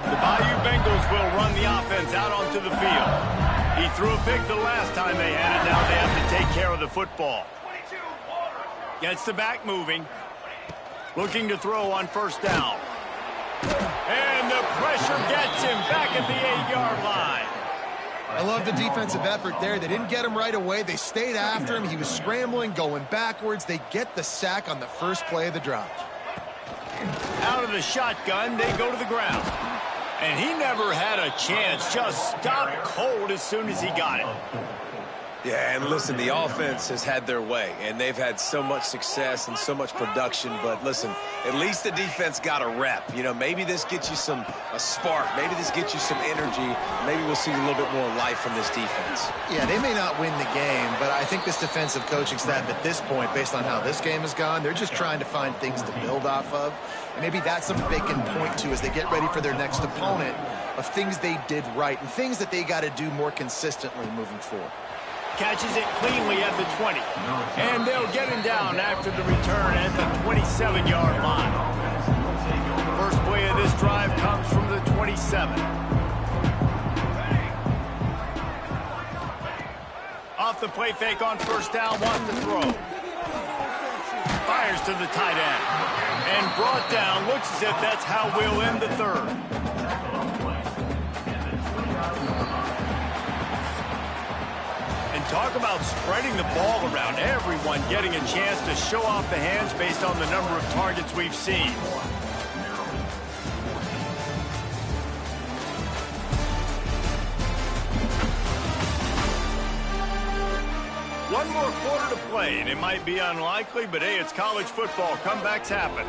The Bayou Bengals will run the offense out onto the field. He threw a pick the last time they had it. Now they have to take care of the football. Gets the back moving. Looking to throw on first down. And the pressure gets him back at the 8-yard line. I love the defensive effort there. They didn't get him right away. They stayed after him. He was scrambling, going backwards. They get the sack on the first play of the drive. Out of the shotgun, they go to the ground. And he never had a chance. Just stopped cold as soon as he got it. Yeah, and listen, the offense has had their way, and they've had so much success and so much production. But listen, at least the defense got a rep. You know, maybe this gets you a spark. Maybe this gets you some energy. Maybe we'll see a little bit more life from this defense. Yeah, they may not win the game, but I think this defensive coaching staff at this point, based on how this game has gone, they're just trying to find things to build off of. And maybe that's something they can point to as they get ready for their next opponent, of things they did right and things that they got to do more consistently moving forward. Catches it cleanly at the 20. And they'll get him down after the return at the 27-yard line. First play of this drive comes from the 27. Off the play fake on first down, wants to throw. Fires to the tight end. And brought down. Looks as if that's how we'll end the third. Talk about spreading the ball around. Everyone getting a chance to show off the hands based on the number of targets we've seen. One more quarter to play, and it might be unlikely, but hey, it's college football. Comebacks happen.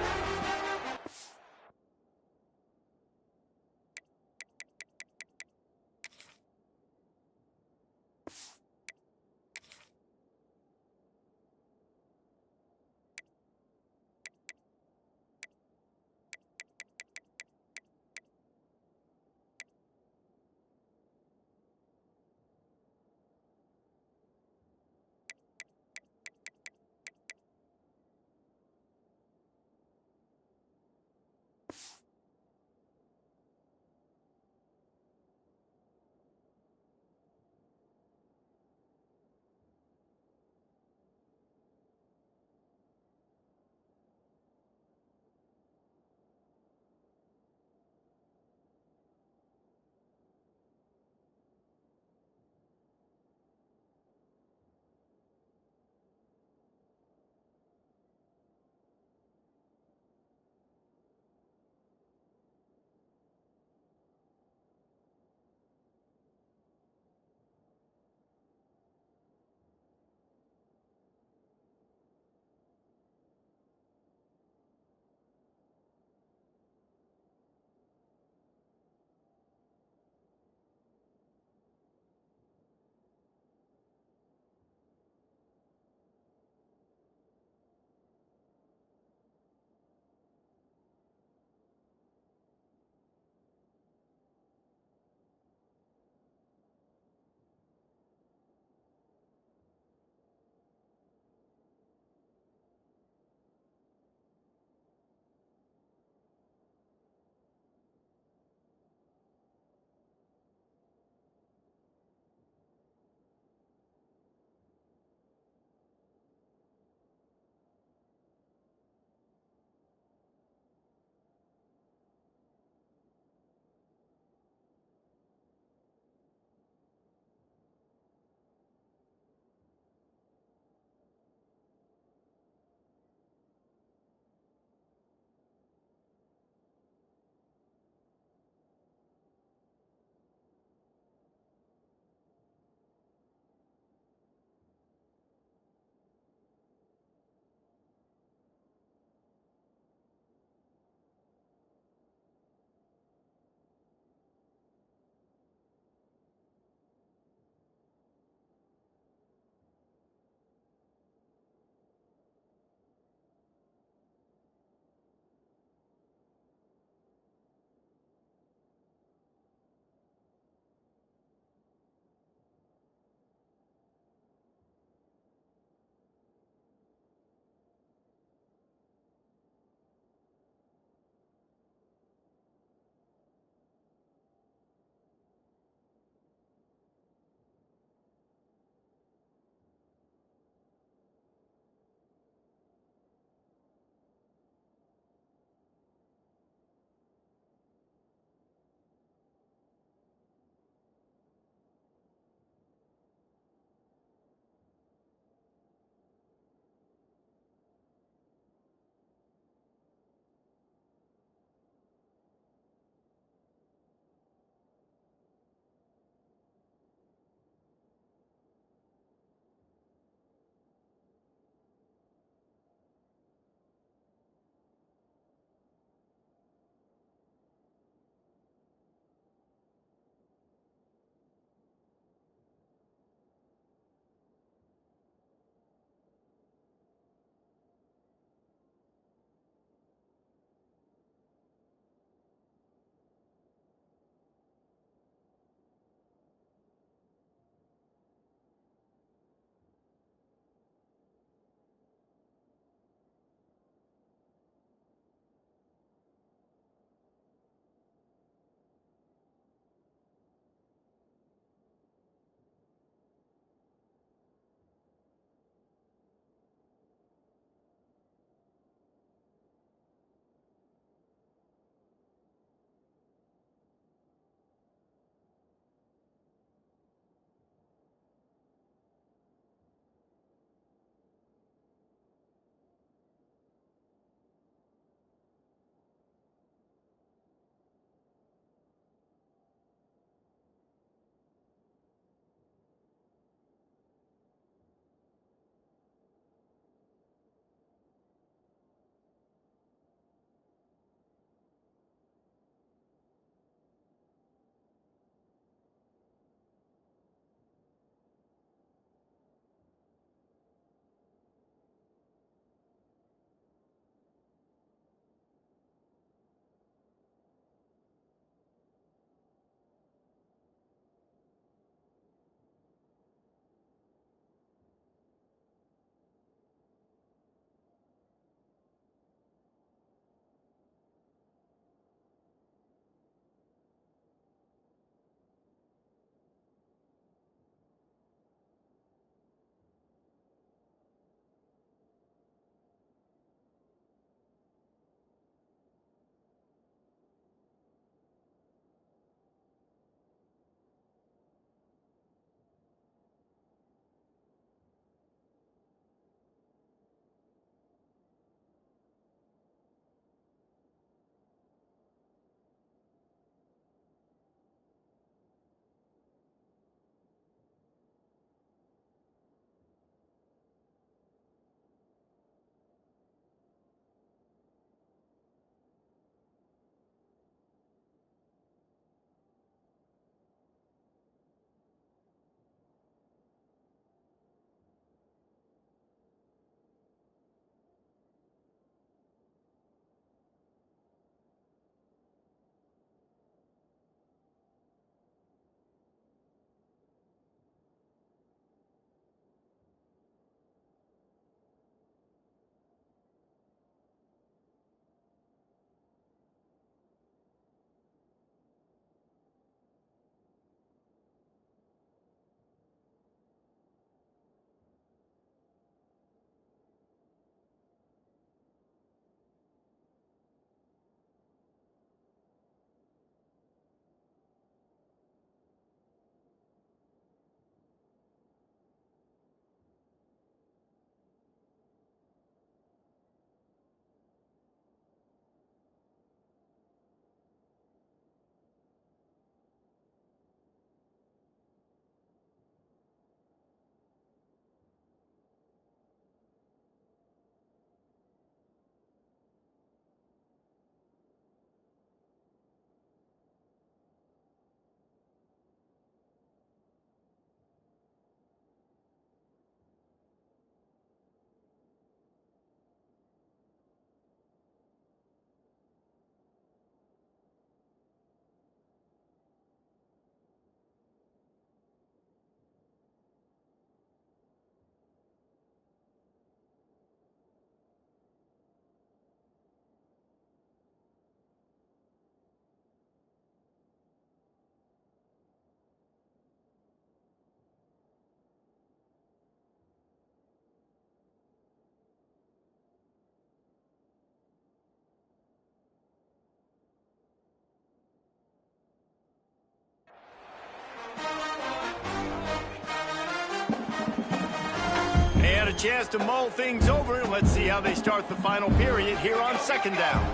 chance to mull things over. Let's see how they start the final period here on second down.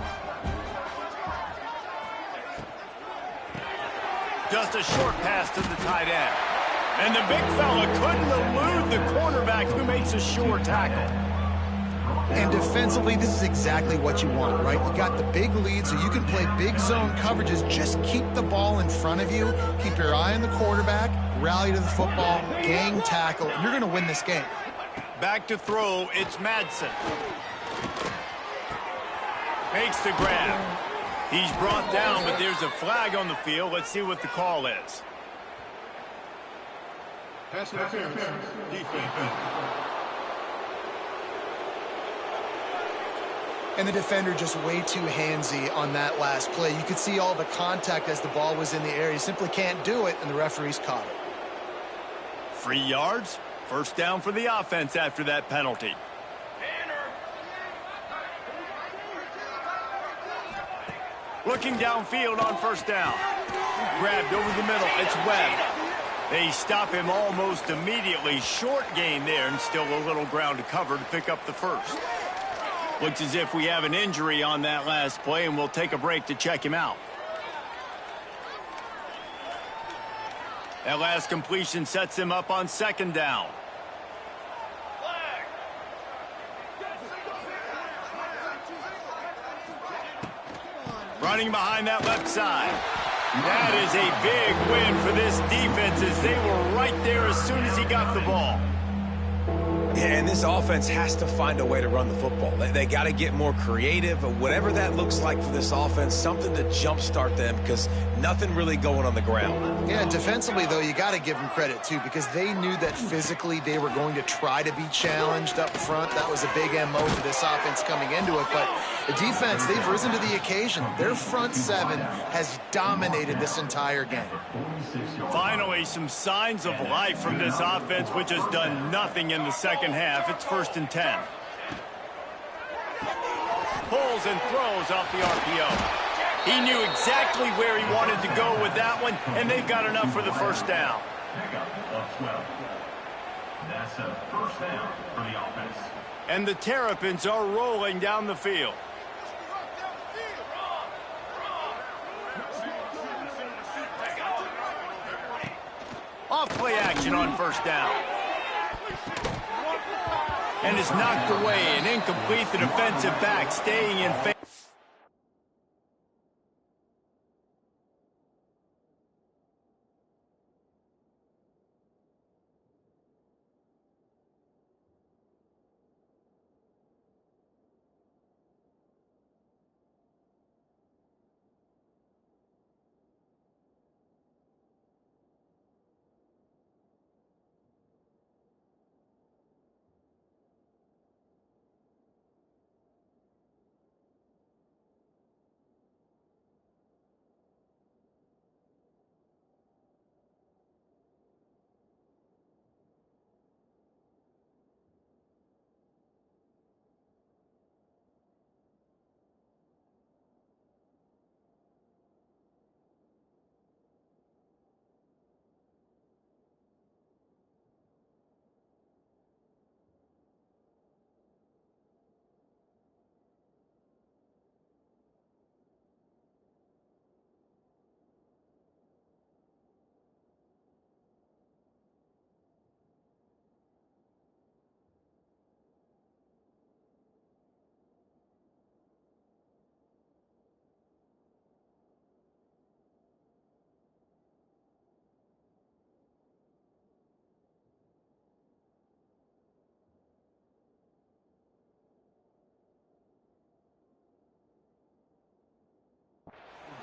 Just a short pass to the tight end. And the big fella couldn't elude the cornerback who makes a sure tackle. And defensively, this is exactly what you want, right? You got the big lead, so you can play big zone coverages. Just keep the ball in front of you. Keep your eye on the quarterback. Rally to the football. Gang tackle. And you're going to win this game. Back to throw. It's Madsen. Makes the grab. He's brought down, but there's a flag on the field. Let's see what the call is. Pass interference. Defense. And the defender just way too handsy on that last play. You could see all the contact as the ball was in the air. You simply can't do it, and the referees caught it. 3 yards. First down for the offense after that penalty. Looking downfield on first down. Grabbed over the middle. It's Webb. They stop him almost immediately. Short gain there, and still a little ground to cover to pick up the first. Looks as if we have an injury on that last play, and we'll take a break to check him out. That last completion sets him up on second down. Running behind that left side. That is a big win for this defense as they were right there as soon as he got the ball. Yeah, and this offense has to find a way to run the football. They got to get more creative, whatever that looks like for this offense, something to jumpstart them because nothing really going on the ground. Yeah, defensively, though, you got to give them credit, too, because they knew that physically they were going to try to be challenged up front. That was a big MO for this offense coming into it. But the defense, they've risen to the occasion. Their front seven has dominated this entire game. Finally, some signs of life from this offense, which has done nothing in the second half. It's 1st and 10. Pulls and throws off the RPO. He knew exactly where he wanted to go with that one, and they've got enough for the first down. Pickup of 12. That's a first down for the offense. And the Terrapins are rolling down the field. Off play action on first down. And it's knocked away and incomplete. The defensive back staying in favor.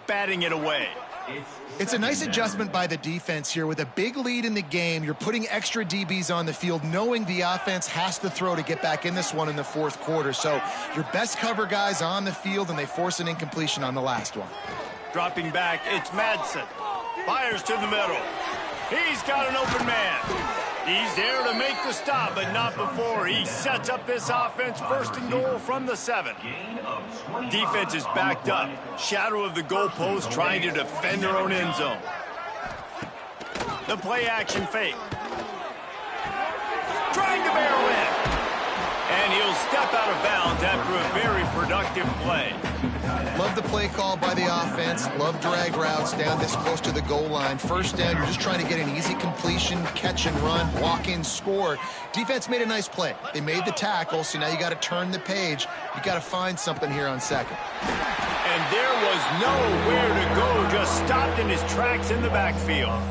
Batting it away. It's a nice adjustment by the defense here. With a big lead in the game, you're putting extra DBs on the field, knowing the offense has to throw to get back in this one in the fourth quarter. So your best cover guys on the field, and they force an incompletion on the last one. Dropping back, it's Madsen. Fires to the middle. He's got an open man. He's there to make the stop, but not before he sets up this offense. 1st and goal from the 7. Defense is backed up. Shadow of the goalpost, trying to defend their own end zone. The play action fake. Trying to barrel in. And he'll step out of bounds after a very productive play. Love the play call by the offense. Love drag routes down this close to the goal line. First down, you're just trying to get an easy completion, catch and run, walk in, score. Defense made a nice play. They made the tackle, so now you got to turn the page. You got to find something here on second. And there was nowhere to go, just stopped in his tracks in the backfield.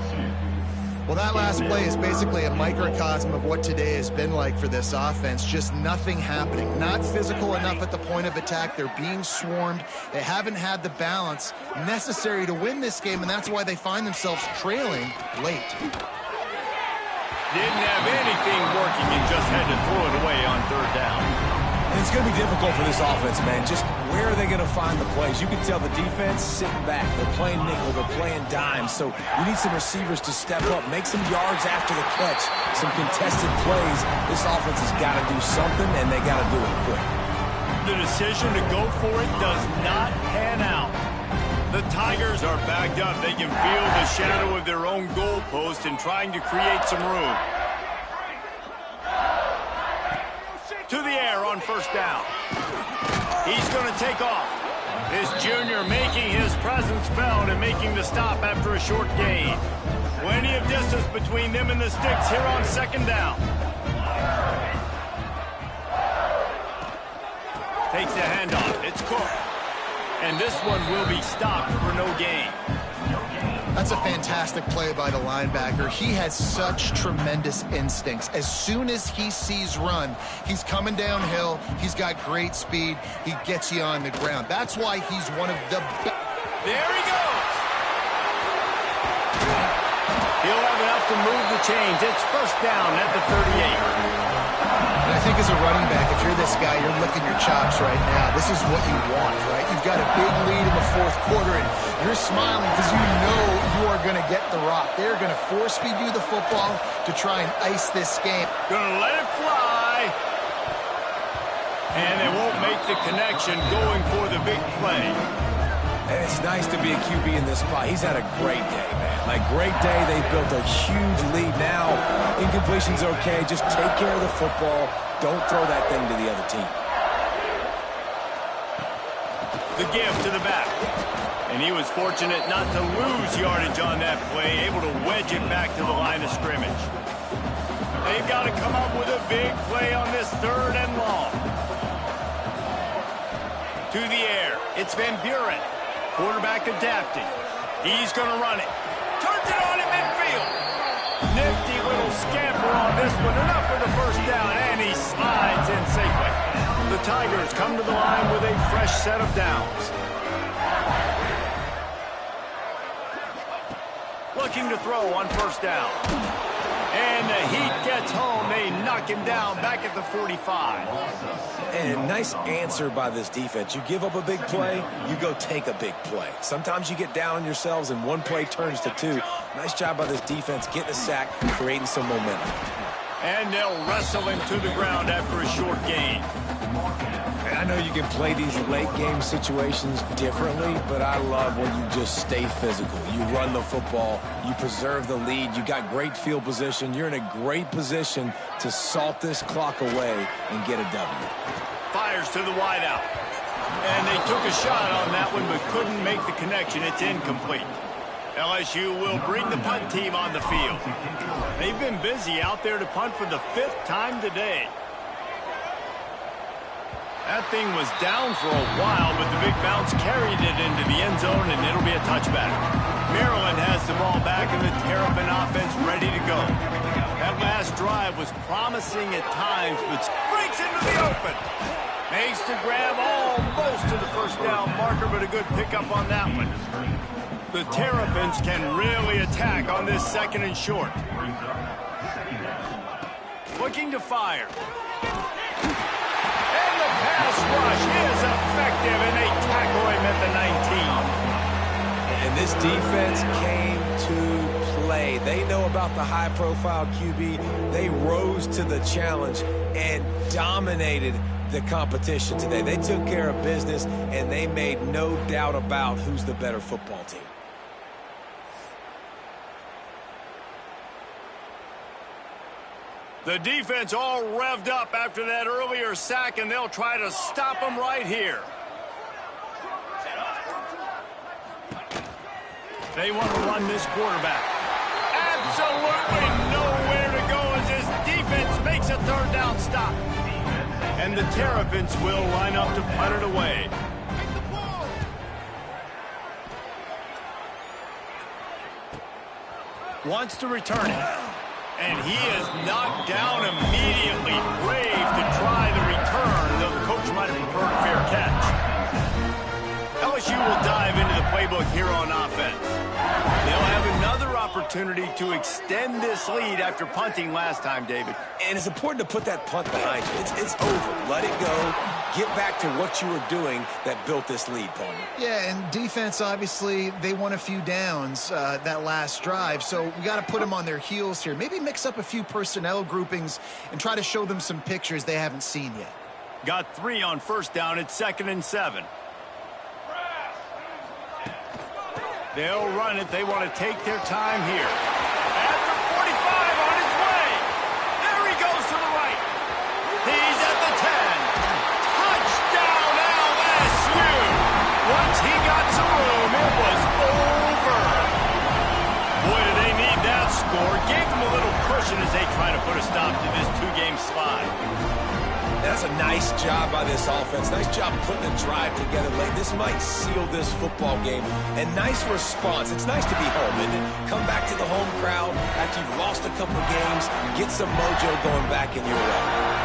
Well, that last play is basically a microcosm of what today has been like for this offense. Just nothing happening. Not physical enough at the point of attack. They're being swarmed. They haven't had the balance necessary to win this game, and that's why they find themselves trailing late. Didn't have anything working and just had to throw it away on third down. And it's going to be difficult for this offense, man. Just where are they going to find the plays? You can tell the defense sitting back. They're playing nickel. They're playing dime. So you need some receivers to step up, make some yards after the catch, some contested plays. This offense has got to do something, and they got to do it quick. The decision to go for it does not pan out. The Tigers are backed up. They can feel the shadow of their own goalpost and trying to create some room. To the air on first down. He's going to take off. This junior making his presence felt and making the stop after a short gain. Plenty of distance between them and the sticks here on second down. Takes the handoff. It's Cook. And this one will be stopped for no gain. That's a fantastic play by the linebacker. He has such tremendous instincts. As soon as he sees run, he's coming downhill. He's got great speed. He gets you on the ground. That's why he's one of the best. There he goes. He'll have enough to move the chains. It's first down at the 38. And I think as a running back, if you're this guy, you're licking your chops right now. This is what you want, right? You've got a big lead in the fourth quarter, and you're smiling because you know you are going to get the rock. They're going to force feed you the football to try and ice this game. Gonna let it fly. And they won't make the connection going for the big play. And it's nice to be a QB in this spot. He's had a great day, man. Like, great day. They've built a huge lead now. Incompletion's okay. Just take care of the football. Don't throw that thing to the other team. The give to the back. And he was fortunate not to lose yardage on that play, able to wedge it back to the line of scrimmage. They've got to come up with a big play on this third and long. To the air. It's Van Buren. Quarterback adapting. He's going to run it. Turns it on in midfield. Nifty little scamper on this one. Enough for the first down, and he slides in safely. The Tigers come to the line with a fresh set of downs. Looking to throw on first down. And the heat gets home. They knock him down back at the 45. And nice answer by this defense. You give up a big play, you go take a big play. Sometimes you get down on yourselves and one play turns to two. Nice job by this defense getting a sack, creating some momentum. And they'll wrestle him to the ground after a short gain. And I know you can play these late game situations differently, but I love when you just stay physical. You run the football, you preserve the lead, you got great field position, you're in a great position to salt this clock away and get a W. Fires to the wideout. And they took a shot on that one but couldn't make the connection. It's incomplete. LSU will bring the punt team on the field. They've been busy out there to punt for the 5th time today. That thing was down for a while, but the big bounce carried it into the end zone, and it'll be a touchback. Maryland has the ball back, and the Terrapin offense ready to go. That last drive was promising at times, but breaks into the open. Makes the grab almost to the first down marker, but a good pickup on that one. The Terrapins can really attack on this second and short. Looking to fire. Pass rush is effective, and they tackle him at the 19. And this defense came to play. They know about the high-profile QB. They rose to the challenge and dominated the competition today. They took care of business, and they made no doubt about who's the better football team. The defense all revved up after that earlier sack, and they'll try to stop them right here. They want to run this quarterback. Absolutely nowhere to go as this defense makes a third down stop. And the Terrapins will line up to punt it away. Wants to return it. And he is knocked down immediately. Brave to try the return, though the coach might have preferred a fair catch. LSU will dive into the playbook here on offense. They'll have another opportunity to extend this lead after punting last time, David. And it's important to put that punt behind you. It's over. Let it go. Get back to what you were doing that built this lead, partner. Yeah, and defense, obviously, they won a few downs that last drive, so we got to put them on their heels here. Maybe mix up a few personnel groupings and try to show them some pictures they haven't seen yet. Got 3 on first down. It's 2nd and 7. They'll run it. They want to take their time here. At the 45 on his way. There he goes to the right. He's at the 10. Touchdown LSU. Once he got some room, it was over. Boy, do they need that score. Gave them a little cushion as they try to put a stop to this 2-game slide. That's a nice job by this offense. Nice job putting the drive together late. This might seal this football game. And nice response. It's nice to be home, isn't it? Come back to the home crowd after you've lost a couple of games. Get some mojo going back in your way.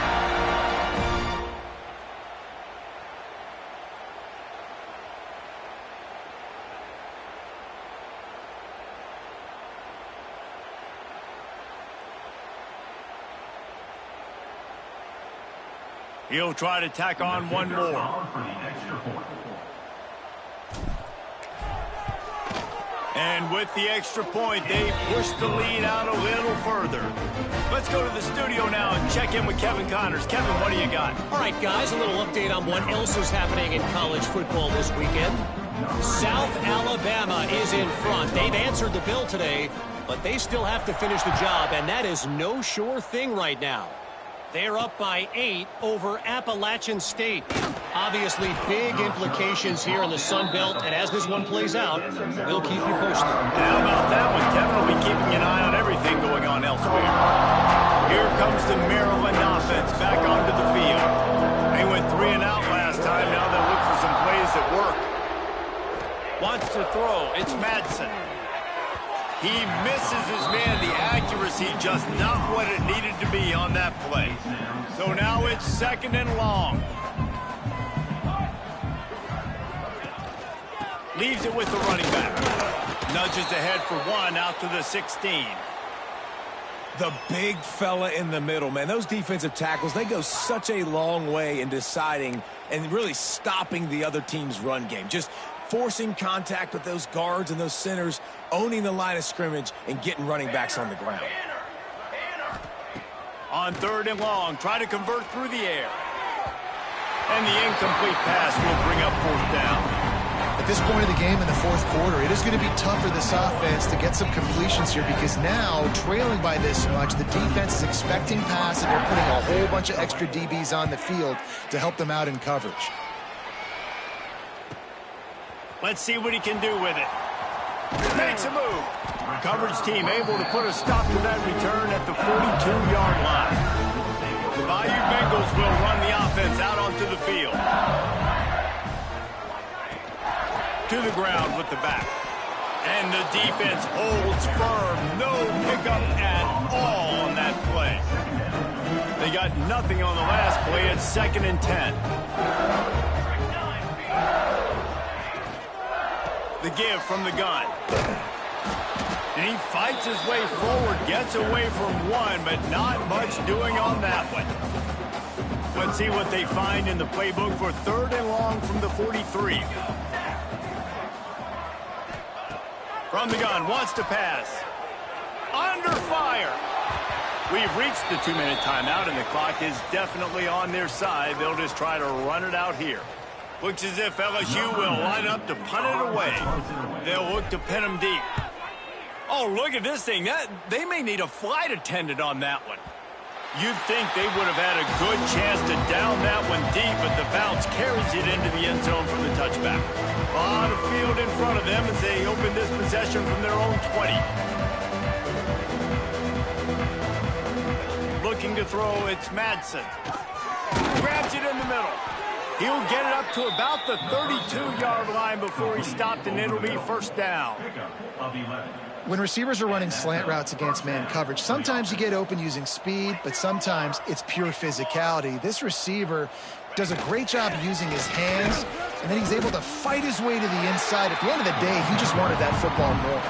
He'll try to tack on one more. And with the extra point, they push the lead out a little further. Let's go to the studio now and check in with Kevin Connors. Kevin, what do you got? All right, guys, a little update on what else is happening in college football this weekend. South Alabama is in front. They've answered the bell today, but they still have to finish the job, and that is no sure thing right now. They're up by 8 over Appalachian State. Obviously, big implications here in the Sun Belt, and as this one plays out, we'll keep you posted. How about that one? Kevin will be keeping an eye on everything going on elsewhere. Here comes the Maryland offense back onto the field. They went 3 and out last time. Now they'll look for some plays that work. Wants to throw. It's Madsen. He misses his man. The accuracy just not what it needed to be on that play. So now it's 2nd and long. Leaves it with the running back. Nudges ahead for 1 out to the 16. The big fella in the middle, man. Those defensive tackles, they go such a long way in deciding and really stopping the other team's run game. Just forcing contact with those guards and those centers, owning the line of scrimmage, and getting running backs on the ground. On 3rd and long, try to convert through the air. And the incomplete pass will bring up 4th down. At this point of the game in the 4th quarter, it is going to be tough for this offense to get some completions here because now, trailing by this much, the defense is expecting pass and they're putting a whole bunch of extra DBs on the field to help them out in coverage. Let's see what he can do with it. Makes a move. Coverage team able to put a stop to that return at the 42-yard line. The Bayou Bengals will run the offense out onto the field. To the ground with the back. And the defense holds firm. No pickup at all on that play. They got nothing on the last play. It's 2nd and 10. The give from the gun. And he fights his way forward, gets away from 1, but not much doing on that one. Let's see what they find in the playbook for 3rd and long from the 43. From the gun, wants to pass. Under fire. We've reached the 2-minute timeout, and the clock is definitely on their side. They'll just try to run it out here. Looks as if LSU will line up to punt it away. They'll look to pin them deep. Oh, look at this thing. They may need a flight attendant on that one. You'd think they would have had a good chance to down that one deep, but the bounce carries it into the end zone for the touchback. A lot of field in front of them as they open this possession from their own 20. Looking to throw, it's Madsen. Grabs it in the middle. He'll get it up to about the 32-yard line before he's stopped, and it'll be first down. When receivers are running slant routes against man coverage, sometimes you get open using speed, but sometimes it's pure physicality. This receiver does a great job using his hands, and then he's able to fight his way to the inside. At the end of the day, he just wanted that football more.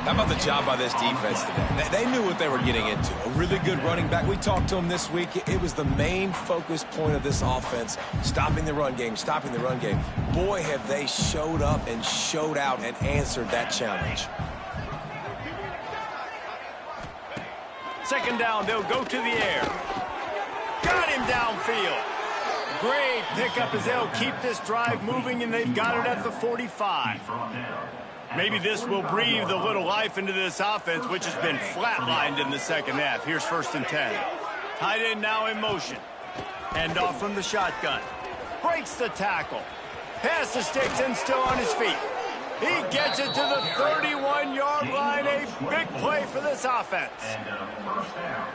How about the job by this defense today? They knew what they were getting into. A really good running back. We talked to him this week. It was the main focus point of this offense, stopping the run game, stopping the run game. Boy, have they showed up and showed out and answered that challenge. Second down, they'll go to the air. Got him downfield. Great pickup as they'll keep this drive moving, and they've got it at the 45. Maybe this will breathe a little life into this offense, which has been flatlined in the second half. Here's 1st and 10. Tight end now in motion. Hand off from the shotgun. Breaks the tackle. Pass the sticks and still on his feet. He gets it to the 31-yard line. A big play for this offense.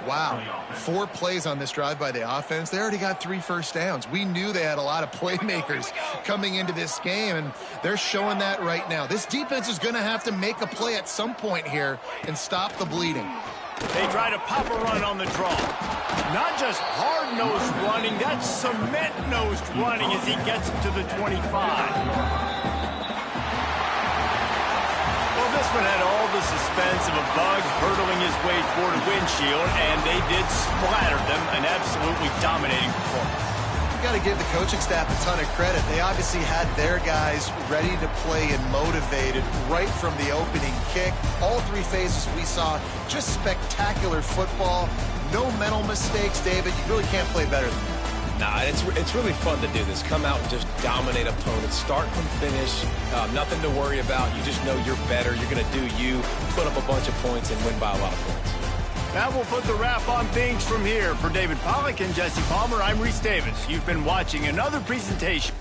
Wow. 4 plays on this drive by the offense. They already got 3 first downs. We knew they had a lot of playmakers coming into this game, and they're showing that right now. This defense is going to have to make a play at some point here and stop the bleeding. They try to pop a run on the draw. Not just hard-nosed running, that's cement-nosed running as he gets it to the 25. This one had all the suspense of a bug hurtling his way toward a windshield, and they did splatter them, an absolutely dominating performance. You got to give the coaching staff a ton of credit. They obviously had their guys ready to play and motivated right from the opening kick. All 3 phases we saw, just spectacular football. No mental mistakes, David. You really can't play better than that. Nah, it's really fun to do this. Come out and just dominate opponents. Start from finish. Nothing to worry about. You just know you're better. You're going to do you, put up a bunch of points, and win by a lot of points. That will put the wrap on things from here. For David Pollack and Jesse Palmer, I'm Reese Davis. You've been watching another presentation